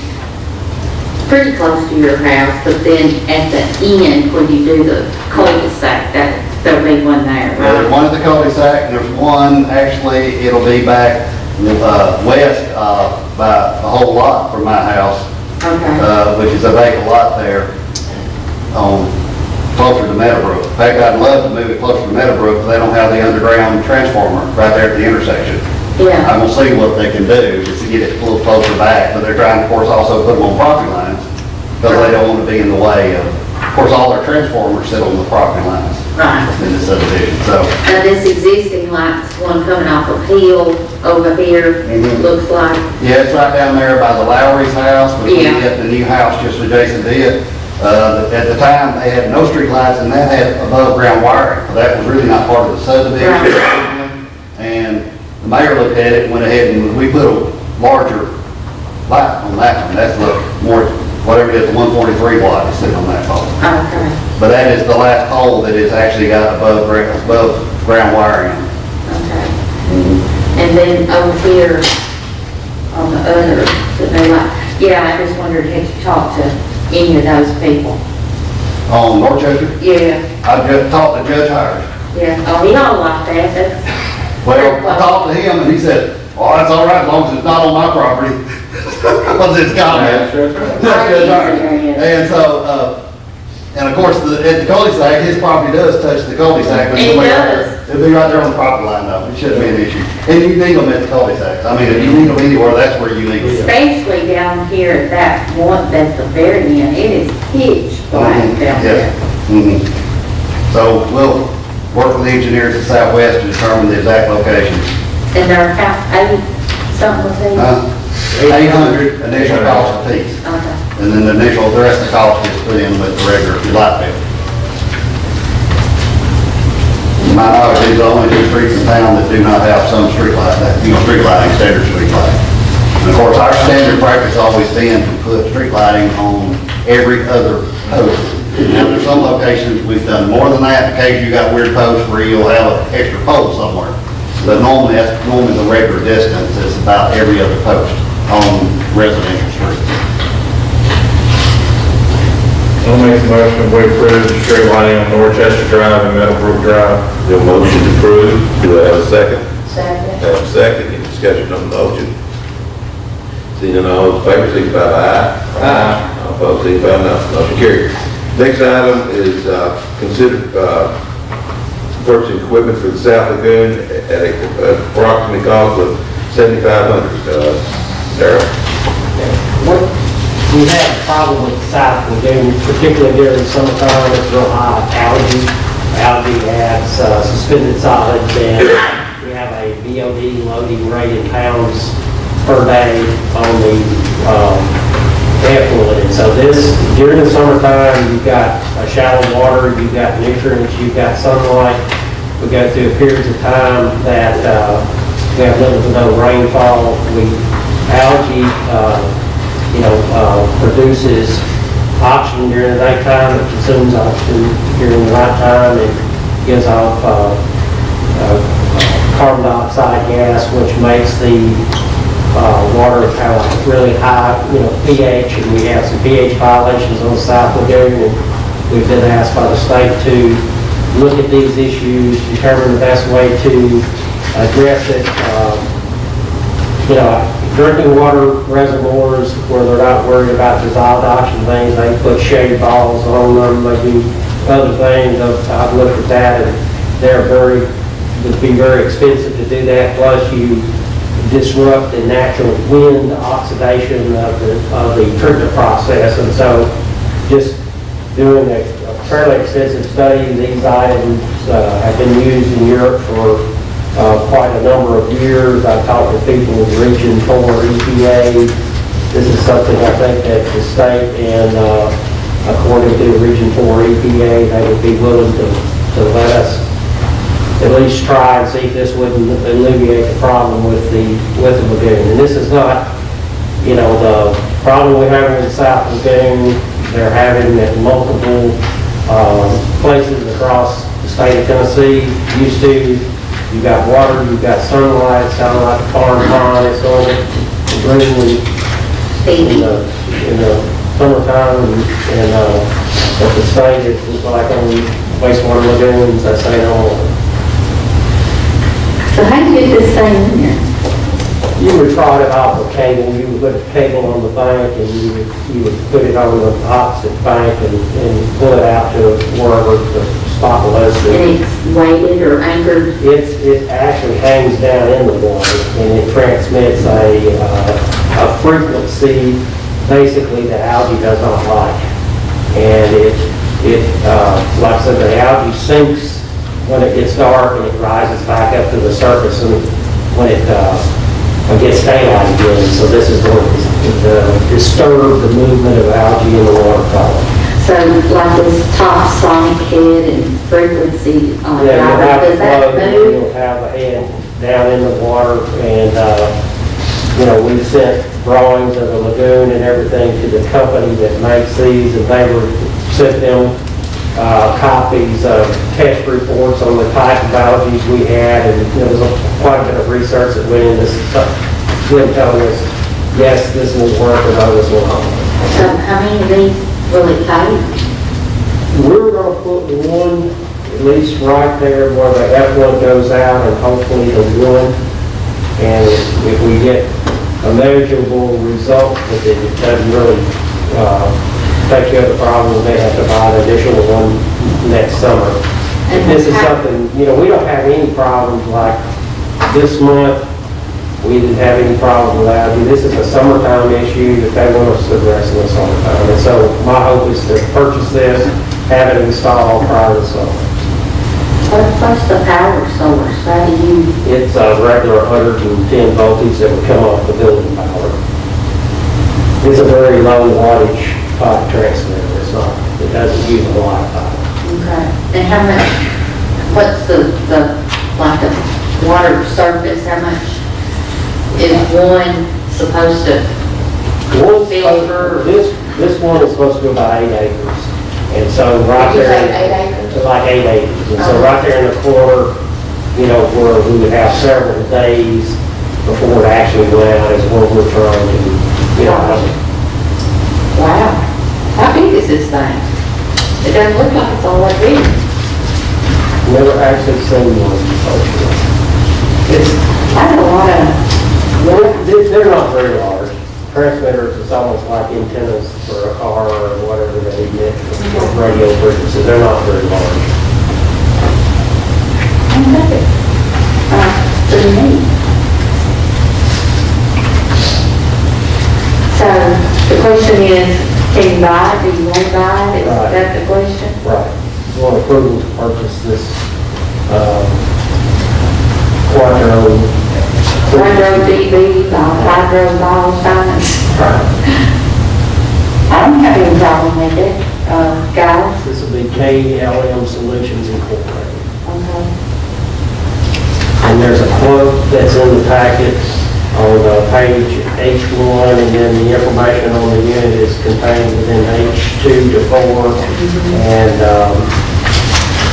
pretty close to your house, but then at the end, when you do the cul-de-sac, there'll be one there, Well, there's right? one at the cul-de-sac, and there's one, actually, it'll be back west by a whole lot from my house, Okay, which is a vacant lot there closer to Meadowbrook. In fact, I'd love to move it closer to Meadowbrook, because they don't have the underground transformer right there at the intersection. yeah, I'm gonna see what they can do, just to get it a little closer back, but they're trying, of course, also put them on property lines, because they don't want to be in the way of course, all their transformers sit on the property lines right. in the subdivision, so. Now, this existing light's one coming off of Hill over here, Mhm. looks like. Yeah, it's right down there by the Lowry's house, but we Yeah. get the new house just adjacent to it. At the time, they had no street lights, and that had above-ground wiring. That was really not part of the subdivision. Right. And the mayor looked at it and went ahead and we put a larger light on that one. That's the more, whatever it is, the 143 watt is sitting on that pole. Okay, But that is the last pole that has actually got above ground wiring. okay. And then over here, on the other, the new light, yeah, I just wondered, had you talked to any of those people? On Dorchester, Yeah, I just talked to Judge Hires. yeah, oh, he don't like that, that's. Well, I talked to him and he said, oh, that's all right, as long as it's not on my property. Because it's got That's it. right. That's Judge Hires. And so, and of course, at the cul-de-sac, his property does touch the cul-de-sac. but It does. It'll be right there on the property line though, it shouldn't be an issue. And you need them at the cul-de-sacs, I mean, if you need them anywhere, that's where you need them. Especially down here at that one, that's the very end, it is pitch black down Yes. there. Mhm. So we'll work with the engineers at Southwest to determine the exact locations. And they're about 8, something with these? 800 initial cost a piece. Okay. And then the rest of the cost is put in with the regular light bill. To my knowledge, these are the only two streets in town that do not have some street light, street lighting, standard street lighting. And of course, our standard practice has always been to put street lighting on every other post. Now, there's some locations we've done more than that, in case you got weird posts where you'll have an extra pole somewhere. But normally, that's normally the regular distance is about every other post on residential streets. I'll make the motion, we approve the street lighting on Dorchester Drive and Meadowbrook Drive. Your motion to approve, do I have a second? Second. Have a second, any discussion on the motion? Seeing none, all those in favor, signify by aye. Aye. All opposed, signify no. Motion carried. Next item is consider purchasing equipment for the South Lagoon at a approximate cost of $7,500. Darrell? We have a problem with the South Lagoon, particularly during the summertime. It's real high algae. Algae has suspended solids, and we have a BOD loading rate in pounds per day on the effluent. And so this, during the summertime, you've got shallow water, you've got nutrients, you've got sunlight. We go through periods of time that we have little to no rainfall. Algae, produces oxygen during the daytime, it consumes oxygen during the nighttime, and gives off carbon dioxide gas, which makes the water have a really high, pH, and we have some pH violations on the South Lagoon, and we've been asked by the state to look at these issues, determine the best way to address it. Drinking water reservoirs where they're not worried about dissolved oxygen things, they put shade balls on them, they do other things. I've looked at that, and would be very expensive to do that. Plus, you disrupt the natural wind oxidation of the treatment process. And so, just doing a fairly extensive study, these items have been used in Europe for quite a number of years. I've talked to people with Region 4 EPA. This is something I think that the state and according to Region 4 EPA, they would be willing to let us at least try and see if this wouldn't alleviate the problem with the lagoon. And this is not, the problem we're having in the South Lagoon. They're having at multiple places across the state of Tennessee. Used to. You've got water, you've got sunlight, it's kind of like a farm pond, it's going to green in the summertime, and at the state, it's like on wastewater lagoons, that's saying all. So how do you get this thing in here? You would trot it off a cable, you would put a cable on the bank, and you would put it on the opposite bank and pull it out to wherever the spot was. And it's weighted or anchored? It actually hangs down in the water, and it transmits a frequency, basically, that algae does not like. And like I said, the algae sinks when it gets dark, and it rises back up to the surface, and when it gets daylight again. So this is going to disturb the movement of algae in the water column. So like this top sonic head and frequency on the driver, does that move? You'll have a head down in the water, and we've sent drawings of the lagoon and everything to the company that makes these, and they sent them copies of test reports on the type of algae we had, and there was quite a bit of research that went into them telling us, yes, this will work, and no, this will not. So how many of these will it take? We're going to put the one at least right there where the effluent goes out, and hopefully the one. And if we get a measurable result with it, it doesn't really take care of the problem. They have to buy an additional one next summer. And this is something, we don't have any problems like this month. We didn't have any problem with algae. This is a summertime issue that they want us to address in the summertime. And so my hope is to purchase this, have it installed prior to the summer. What's the power source? How do you? It's a regular 110 voltage that would come off the building power. It's a very low wattage pipe transmitter. It doesn't use a lot of power. Okay. And how much, what's the water surface, how much is one supposed to filter? This one is supposed to be about 8 acres. And so right Did you there. say 8 acres? It's like 8 acres. And so right there in the corner, where we would have several days before it actually went out is where we're trying to, Wow. How big is this thing? It doesn't look like it's all that big. never actually seen one before. That's a lot of. They're not very large. Transmitters is almost like antennas for a car or whatever they emit radio frequencies. They're not very large. Okay. Pretty neat. So the question is, can you buy it? Do you want to buy it? Is that the question? Right. You want approval to purchase this Quattro Hydro DB, hydro ball signs. I don't have any problem with it, guys. This will be KLM Solutions Incorporated. Okay. And there's a quote that's in the packet on page H1, and then the information on the unit is contained within H2 to 4. And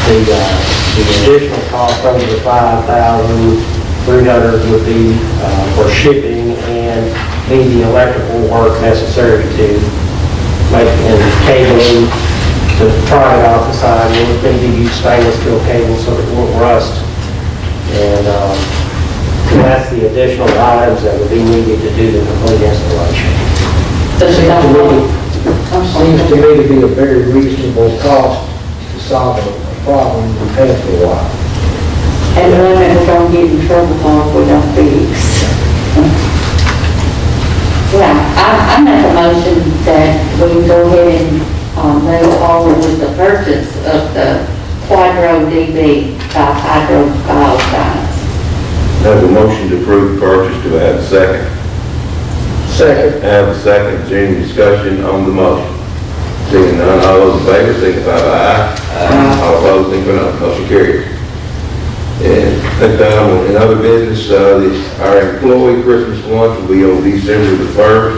the additional cost over the $5,300 would be for shipping and the electrical work necessary to make and cabling to pry it off the side. We would need to use stainless steel cable so that it won't rust. And that's the additional items that would be needed to do the complete installation. Seems to me to be a very reasonable cost to solve a problem we've had for a while. And one that we're gonna get in trouble for if we don't fix. Yeah, I make a motion that we go ahead and move forward with the purchase of the Quadro DB hydro ball signs. Have a motion to approve the purchase, do I have a second? Second. Have a second, is there any discussion on the motion? Seeing none, all those in favor, signify by aye. All opposed, signify no. Motion carries. And next item, in other business, our employee Christmas lunch will be on December the 1st.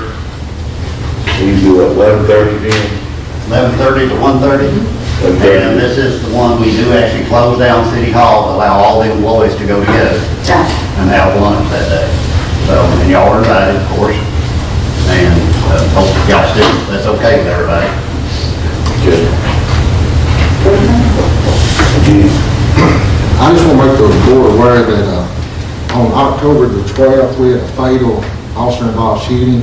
We do at 11:30 p.m. 11:30 to 1:30. And this is the one we do actually close down City Hall to allow all the employees to go together and have lunch that day. So, and y'all are invited, of course. And hope y'all still, that's okay with everybody. Good. I just want to make the board aware that on October the 12th, we had a fatal officer-involved shooting.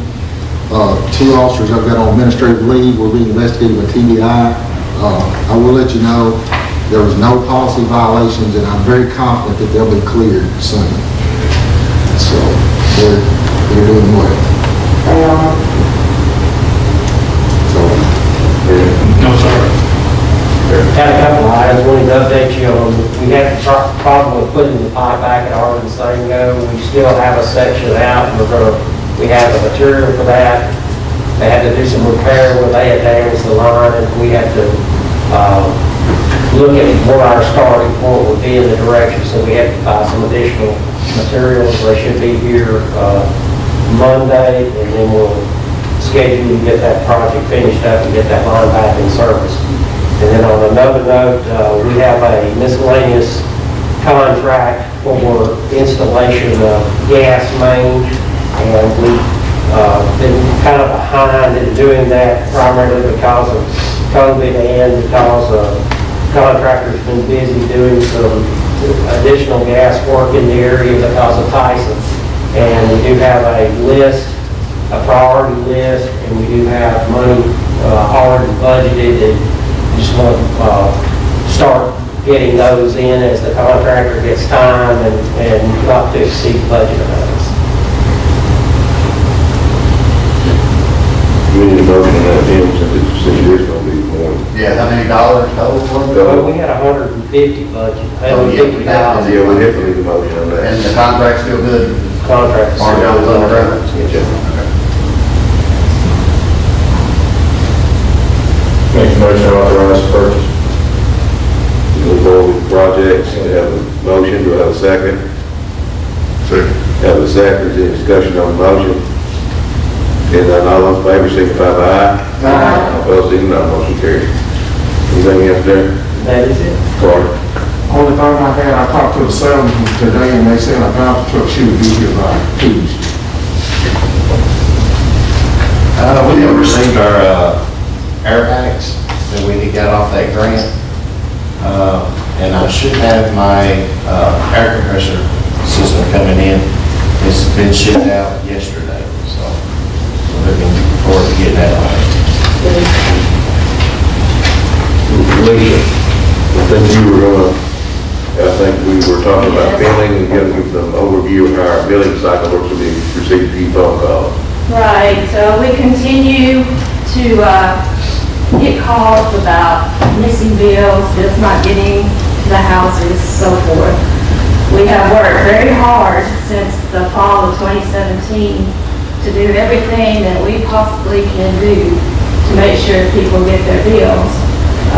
2 officers have got on administrative leave, will be investigated with TBI. I will let you know there was no policy violations, and I'm very confident that they'll be cleared soon. So they're doing well. They are. So, No, sir. Had a couple of items, wanted to update you on, we had a problem with putting the pipe back at Arkansas. We still have a section out, and we have the material for that. They had to do some repair where they had damaged the line, and we had to look at where our starting point would be in the direction, so we had to buy some additional materials. They should be here Monday, and then we'll schedule to get that project finished up and get that line back in service. And then on another note, we have a miscellaneous contract for installation of gas main, and we've been kind of behind in doing that primarily because of COVID and because contractors have been busy doing some additional gas work in the area because of Tyson. And we do have a list, a priority list, and we do have money already budgeted, and just want to start getting those in as the contractor gets time and not to exceed budget amounts. We need a motion on that, Tim, since it is going to be more. Yeah, how many dollars total for it? Well, we had 150 budget, $150. Yeah, we definitely need a motion on that. And the contract's still good? Contract. Or y'all was underground? Make a motion to authorize the purchase. Move forward with the project, we have a motion, do I have a second? Second. Have a second, is there any discussion on the motion? If none, all those in favor, signify by aye. All opposed, signify no. Motion carries. Anything else there? That is it. Carter? only thing I had, I talked to the salesman today, and they said about the truck, she would be here by Tuesday. We have received our airbags that we had got off that grant. And I should have my air compressor system coming in. It's been shipped out yesterday, so we're looking forward to getting that on. Lisa, I think we were talking about billing and giving them an overview of how our billing cycle works, we received a few phone calls. Right, so we continue to get calls about missing bills, bills not getting to the houses, so forth. We We have worked very hard since the fall of 2017 to do everything that we possibly can do to make sure people get their bills.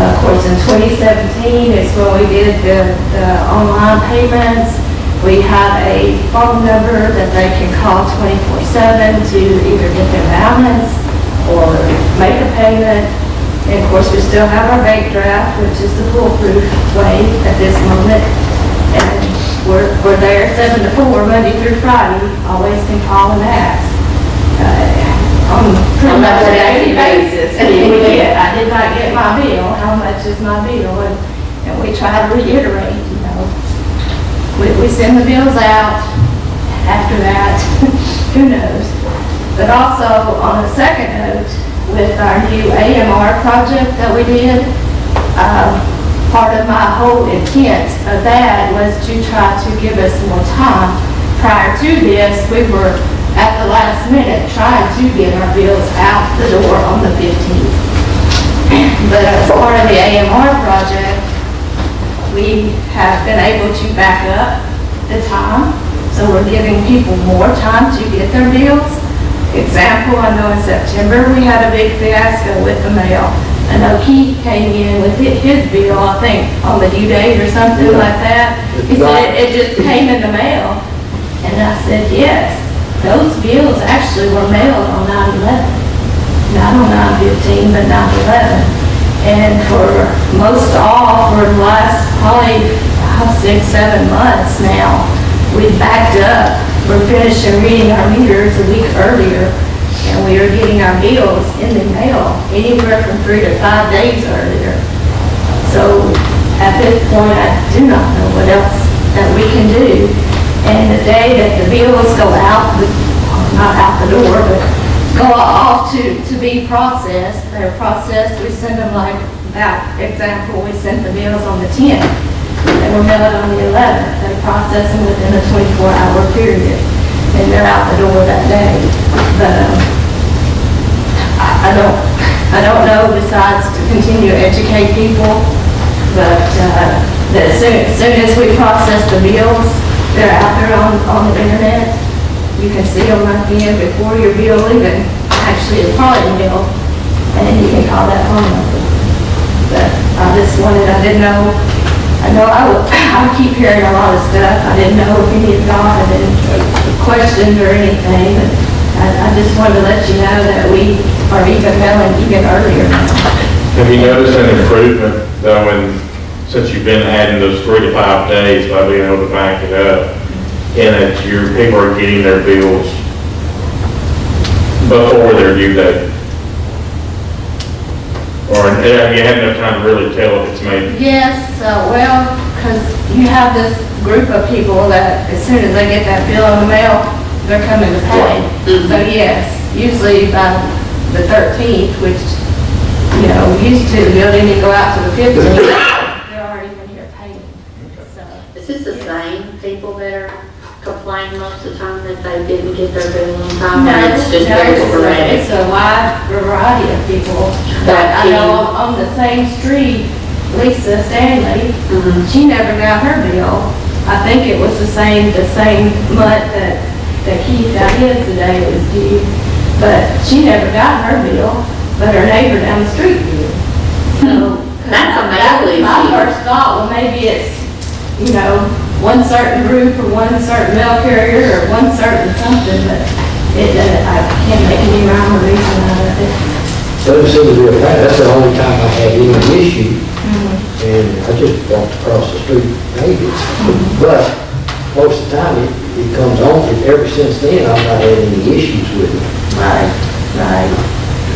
Of course, in 2017 is when we did the online payments. We have a phone number that they can call 24/7 to either get their balance or make a payment. And of course, we still have our bank draft, which is the foolproof way at this moment. And we're there 7 to 4, Monday through Friday, always can call and ask. On pretty much a daily basis. I did not get my bill, how much is my bill? And we try to reiterate, you know. We send the bills out. After that, who knows? But also, on a second note, with our new AMR project that we did, part of my whole intent of that was to try to give us more time. Prior to this, we were at the last minute trying to get our bills out the door on the 15th. But as part of the AMR project, we have been able to back up the time, so we're giving people more time to get their bills. Example, I know in September we had a big fiasco with the mail. I know Keith came in with his bill, I think, on the due date or something like that. He said it just came in the mail. And I said, yes, those bills actually were mailed on 9/11. Not on 9/15, but 9/11. And for most all, for the last probably 6, 7 months now, we've backed up. We're finishing reading our meters a week earlier, and we are getting our bills in the mail anywhere from 3 to 5 days earlier. So at this point, I do not know what else that we can do. And the day that the bills go out, not out the door, but go off to be processed, they're processed, we send them like, that example, we sent the bills on the 10th. They were mailed on the 11th. They process them within a 24-hour period, and they're out the door that day. But I don't know. Besides to continue to educate people, but that as soon as we process the bills, they're out there on the internet. You can see them right then before your bill even actually is probably mailed, and you can call that phone number. But I didn't know. I know I keep hearing a lot of stuff. I didn't know if any of y'all had been questioned or anything, but I just wanted to let you know that we are even mailing even earlier now. Have you noticed an improvement though since you've been adding those 3 to 5 days by being able to back it up, and that your people are getting their bills before their due date? Or have you had enough time to really tell if it's made? Yes, well, because you have this group of people that as soon as they get that bill in the mail, they're coming to pay. So yes, usually by the 13th, which, you know, used to, the bill didn't even go out to the 15th, they're already in here paying. So, Is this the same people that are complaining most of the time that they didn't get their bill on time? Or it's just very sporadic? It's a wide variety of people. But I know on the same street, Lisa Stanley, she never got her bill. I think it was the same month that Keith got his the day it was due. But she never got her bill, but her neighbor down the street did. So That's a that was mail my issue. first thought, well, maybe it's, you know, one certain group or one certain mail carrier or one certain something, but I can't make any rhyme or reason out of it. Doesn't seem to be a fact. That's the only time I had any issue, and I just walked across the street, maybe. But most of the time, it comes on, and ever since then, I've not had any issues with it. Right.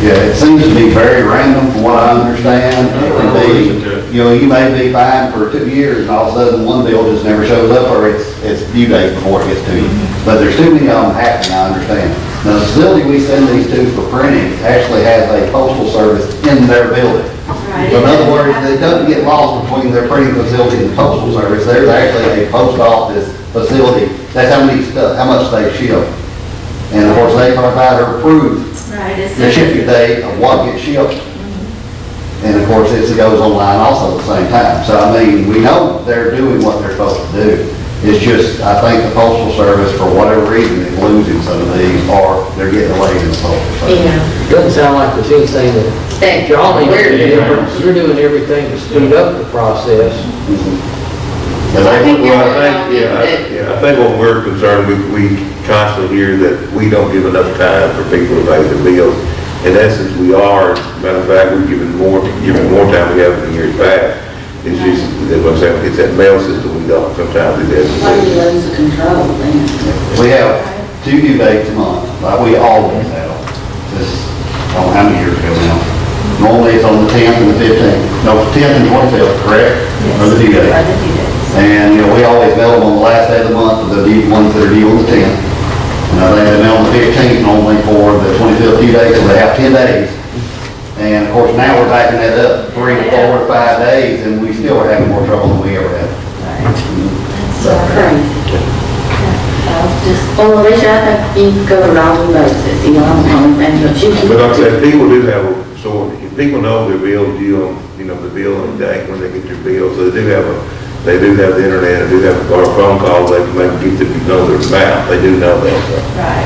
Yeah, it seems to be very random from what I understand. It can be, you know, you may be fined for 2 years and all of a sudden one bill just never shows up, or it's due date before it gets to you. But there's too many of them happening, I understand. Now, the facility we send these to for printing actually has a postal service in their building. Right. So in other words, it doesn't get lost between their printing facility and the postal service. There's actually a post office facility. That's how much they ship. And of course, they provide or approve Right. the shipping date of what gets shipped. And of course, it goes online also at the same time. So I mean, we know they're doing what they're supposed to do. It's just, I think the postal service, for whatever reason, is losing some of these, or they're getting away in the postal service. Yeah. Doesn't sound like there's anything that y'all need to do. You're doing everything to speed up the process. I think you're Well, right I on think, it. yeah, I think when we're concerned, we constantly hear that we don't give enough time for people to pay their bills. In essence, we are, matter of fact, we're giving more time we have in years past. It's just, that's what I'm saying, it's that mail system we don't sometimes do that. Why do you lose the control then? We have 2 due dates a month, like we always have. This, I don't know how many years ago now. Normally it's on the 10th and the 15th. No, 10th and 25th, correct? Or the due date. And, you know, we always mail them on the last day of the month for the ones that are due on the 10th. And I think they mail on the 15th normally for the 25th due date, so they have 10 days. And of course, now we're backing that up 3 to 4 to 5 days, and we still are having more trouble than we ever had. So crazy. Well, Alicia, I think you've covered all the bases, you know, and you can. But like I said, people do have a sort, people know their bill due on, you know, the bill on the day when they get their bill, so they do have the internet, they do have a phone call, they can get to know their amount, they do know that, so. Right.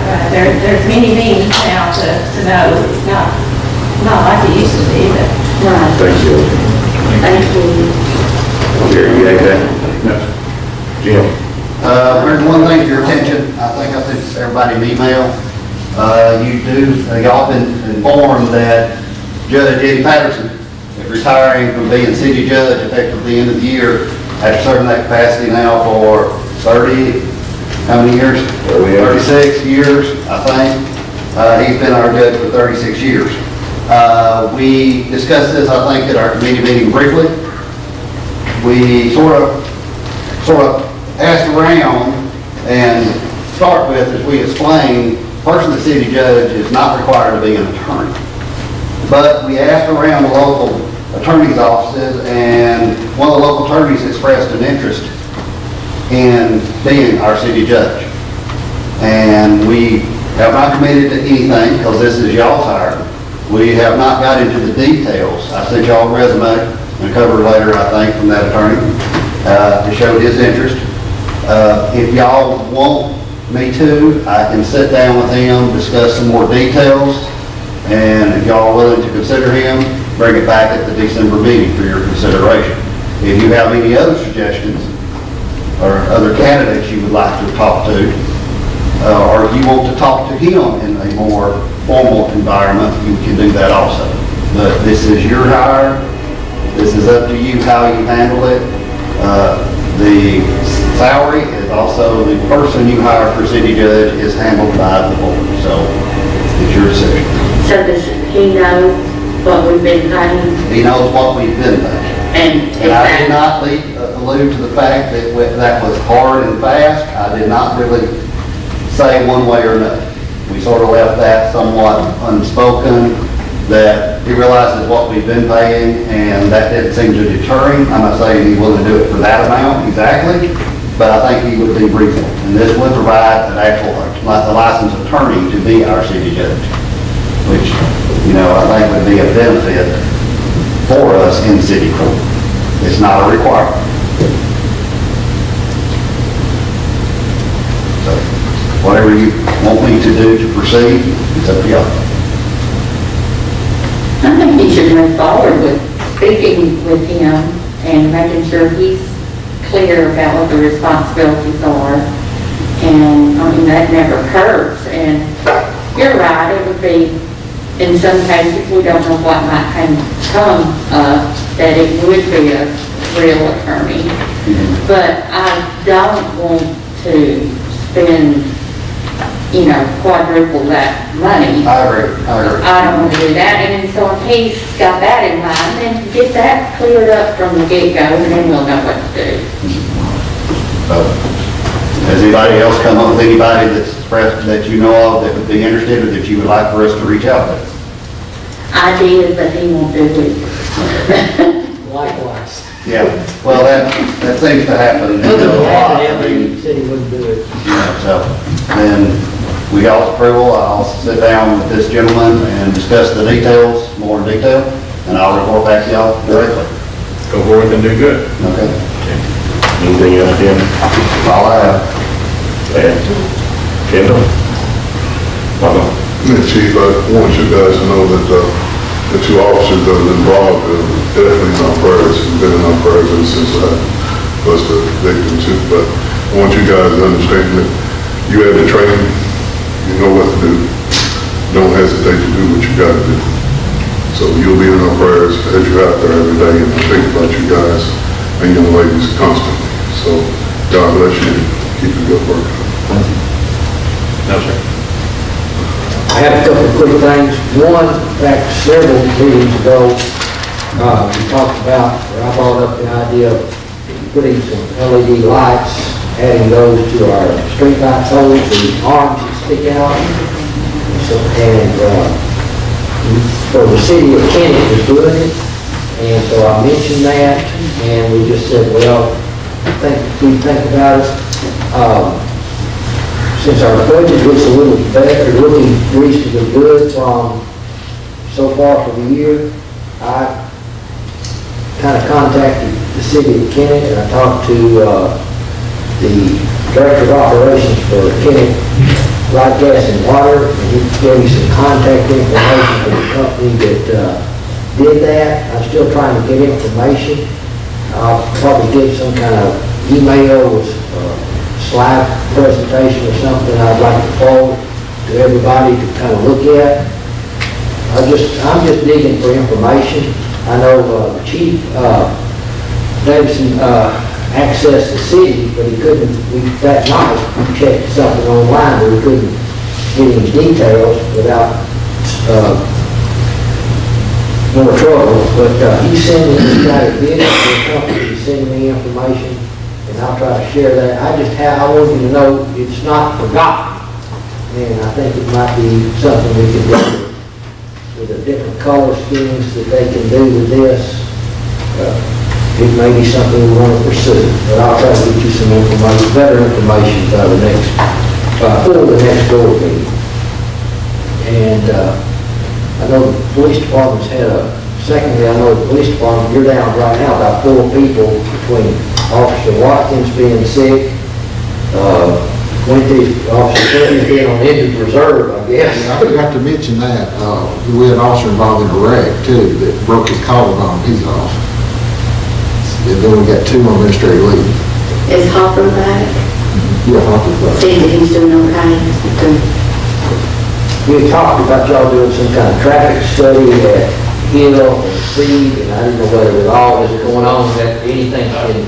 There's many means now to know, it's not like it used to be, but. Right. Thank you. Thank you. Gary, you have that? No. Jim? There's one thing to your attention, I think I sent everybody an email. Y'all been informed that Judge Eddie Patterson is retiring from being city judge effective the end of the year, after serving that capacity now for 30, how many years? 36 years, I think. He's been our judge for 36 years. We discussed this, I think, at our committee meeting briefly. We sort of asked around, and start with, as we explained, person the city judge is not required to be an attorney. But we asked around the local attorney's offices, and one of the local attorneys expressed an interest in being our city judge. And we have not committed to anything, because this is y'all's hire. We have not got into the details. I sent y'all a resume and a cover letter, I think, from that attorney to show his interest. If y'all want me to, I can sit down with him, discuss some more details, and if y'all are willing to consider him, bring it back at the December meeting for your consideration. If you have any other suggestions or other candidates you would like to talk to, or if you want to talk to him in a more formal environment, you can do that also. But this is your hire. This is up to you how you handle it. The salary is also, the person you hire for city judge is handled by the board. So it's your decision. So does he know what we've been paying? He knows what we've been paying. And I did not allude to the fact that that was hard and fast. I did not really say one way or another. We sort of left that somewhat unspoken, that he realizes what we've been paying, and that didn't seem to deter him. I'm not saying he's willing to do it for that amount exactly, but I think he would be reasonable. And this would provide an actual, like a licensed attorney to be our city judge, which, you know, I think would be a benefit for us in city court. It's not a requirement. So, whatever you want me to do to proceed, it's up to y'all. I think he should move forward with speaking with him and making sure he's clear about what the responsibilities are. And, I mean, that never hurts. And you're right, it would be, in some cases, we don't know what might come up, that it would be a real attorney. But I don't want to spend, you know, quadruple that money. I agree. I don't want to do that, and so if he's got that in mind, then get that cleared up from the get-go, and then we'll know what to do. So, has anybody else come up with anybody that's expressed that you know of that would be interested or that you would like for us to reach out to? I did, but he won't do it. Likewise. Yeah, well, that seems to happen. You know, a lot. I mean, He said he wouldn't do it. you know, so, then with y'all's approval, I'll sit down with this gentleman and discuss the details, more in detail, and I'll report back to y'all directly. Go forward and do good. Okay? Anything else, Ken? All I have. And Kendall? Welcome. Chief, I want you guys to know that the two officers that are involved are definitely in our prayers, and been in our prayers ever since I was the victim too. But I want you guys to understand that you have the training, you know what to do. Don't hesitate to do what you got to do. So you'll be in our prayers as you're out there every day, and I think about you guys and young ladies constantly. So God bless you and keep the good work. No, sir. I have a couple of quick things. One, back several meetings ago, we talked about, or I brought up the idea of putting some LED lights, adding those to our street light poles, the arms that stick out. So, and for the city of Kennett was doing it, and so I mentioned that, and we just said, well, we think about it. Since our budget looks a little better, looking reasonably good from so far for the year, I kind of contacted the city of Kennett, and I talked to the director of operations for Kennett Light, Gas, and Water, and he gave me some contact information for the company that did that. I'm still trying to get information. I'll probably get some kind of email with slide presentation or something I'd like to forward to everybody to kind of look at. I'm just digging for information. I know the Chief Davidson accessed the city, but he couldn't, that night, we checked something online, but we couldn't get any details without more trouble. But he's sending me, got a bid for the company, he's sending me information, and I'll try to share that. I want you to know it's not forgotten, and I think it might be something we can do with the different color schemes that they can do with this. It may be something we want to pursue, but I'll try to get you some information, better information for the next board meeting. And I know the police department's secondly, I know the police department, you're down right now about 4 people between Officer Watkins being sick, Officer Clinton being on injured reserve, I guess. I would have to mention that, we had an officer involved in a wreck too, that broke his collarbone, he's off. And then we got 2 on administrative leave. Is Hopper back? Yeah, Hopper's back. See that he's doing okay? We had talked about y'all doing some kind of traffic study at Hill and Seed, and I didn't know whether with all this going on, that anything's been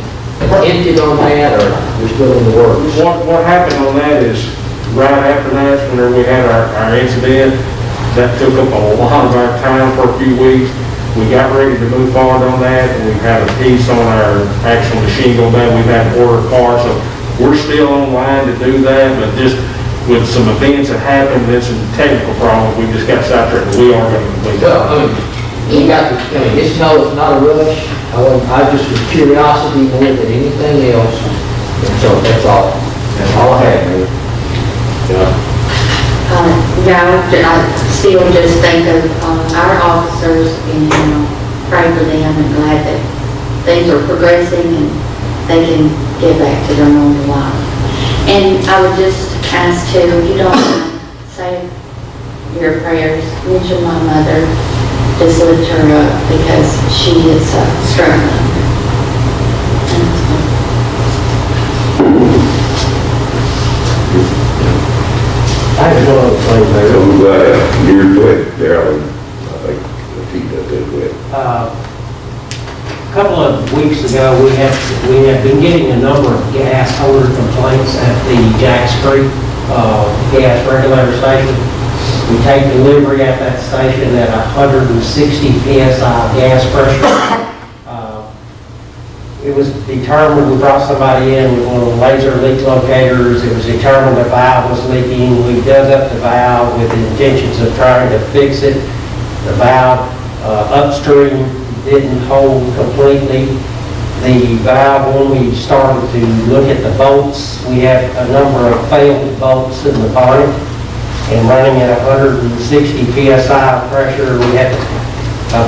hinted on that, or we're still in the works. What happened on that is, right after that, whenever we had our incident, that took up a lot of our time for a few weeks. We got ready to move forward on that, and we've had a piece on our actual machine go back. We've had to order a car, so we're still online to do that, but just with some events that happened and some technical problems, we just got sidetracked. We are going to complete that. Well, you got to, it's not a rush. I just was curiosity more than anything else. And so that's all I have, man. I still just think of our officers and pray for them and glad that things are progressing and they can get back to their normal life. And I would just ask too, if you don't mind, say your prayers, mention my mother, just lift her up because she is struggling. I have one other thing there. So, you're with Darrell, I think, the chief does it with. A couple of weeks ago, we have been getting a number of gas odor complaints at the Jack Street gas regulator station. We take delivery at that station at 160 psi gas pressure. It was determined, we brought somebody in with one of the laser leak locators. It was determined the valve was leaking. We dug up the valve with the intentions of trying to fix it. The valve upstream didn't hold completely. The valve, when we started to look at the bolts, we had a number of failed bolts in the bonnet, and running at 160 psi pressure, we had to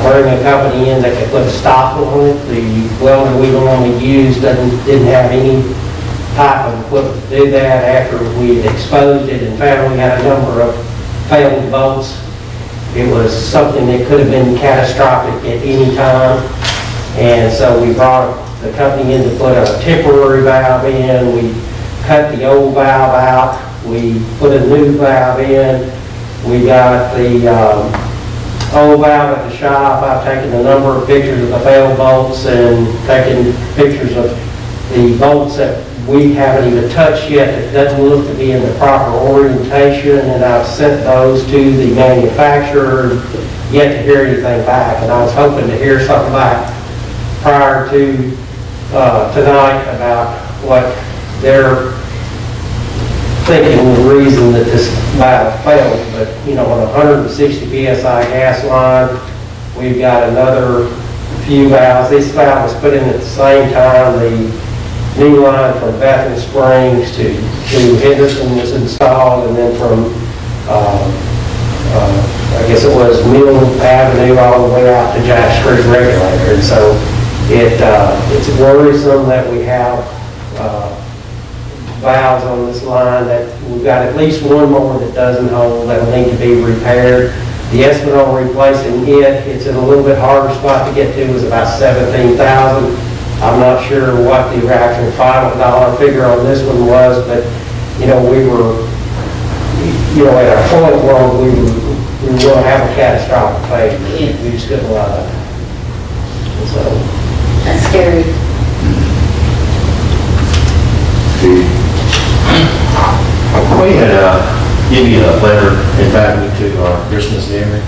bring a company in that could put a stop on it. The welder we normally use didn't have any type of equipment to do that. After we had exposed it and found we had a number of failed bolts, it was something that could have been catastrophic at any time. And so we brought the company in to put a temporary valve in. We cut the old valve out. We put a new valve in. We got the old valve at the shop. I've taken a number of pictures of the failed bolts and taken pictures of the bolts that we haven't even touched yet that doesn't look to be in the proper orientation, and I've sent those to the manufacturer, yet to hear anything back. And I was hoping to hear something back prior to tonight about what they're thinking the reason that this valve failed. But, you know, on a 160 PSI gas line, we've got another few valves. This valve was put in at the same time the new line from Bethel Springs to Henderson was installed, and then from, I guess it was Mill Avenue all the way out to Jack Street Regulator. And so it's worrisome that we have valves on this line that we've got at least one more that doesn't hold that'll need to be repaired. The estimate on replacing it's in a little bit harder spot to get to, was about $17,000. I'm not sure what the actual final dollar figure on this one was, but, you know, we were, you know, at a point where we were going to have a catastrophic failure. Yes. We just couldn't allow that. And so, That's scary. We had give you a letter inviting you to our Christmas dinner.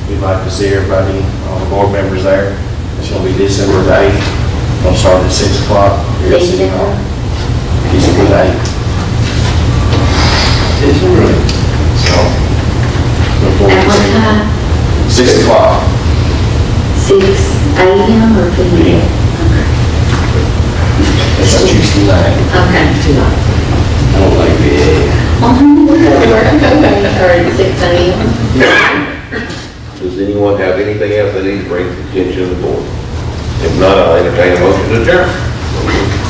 We'd like to see everybody, all the board members there. It's going to be December the 8th. We'll start at 6 o'clock. Here at City Hall. December the 8th. So, look forward At to what seeing you. time? 6 o'clock. 6 a.m. or p.m.? It's on Tuesday night. Okay. Tonight. I don't like the Or at 6 a.m.? Does anyone have anything else they need to bring to the attention of the board? If not, I'll entertain a motion to adjourn.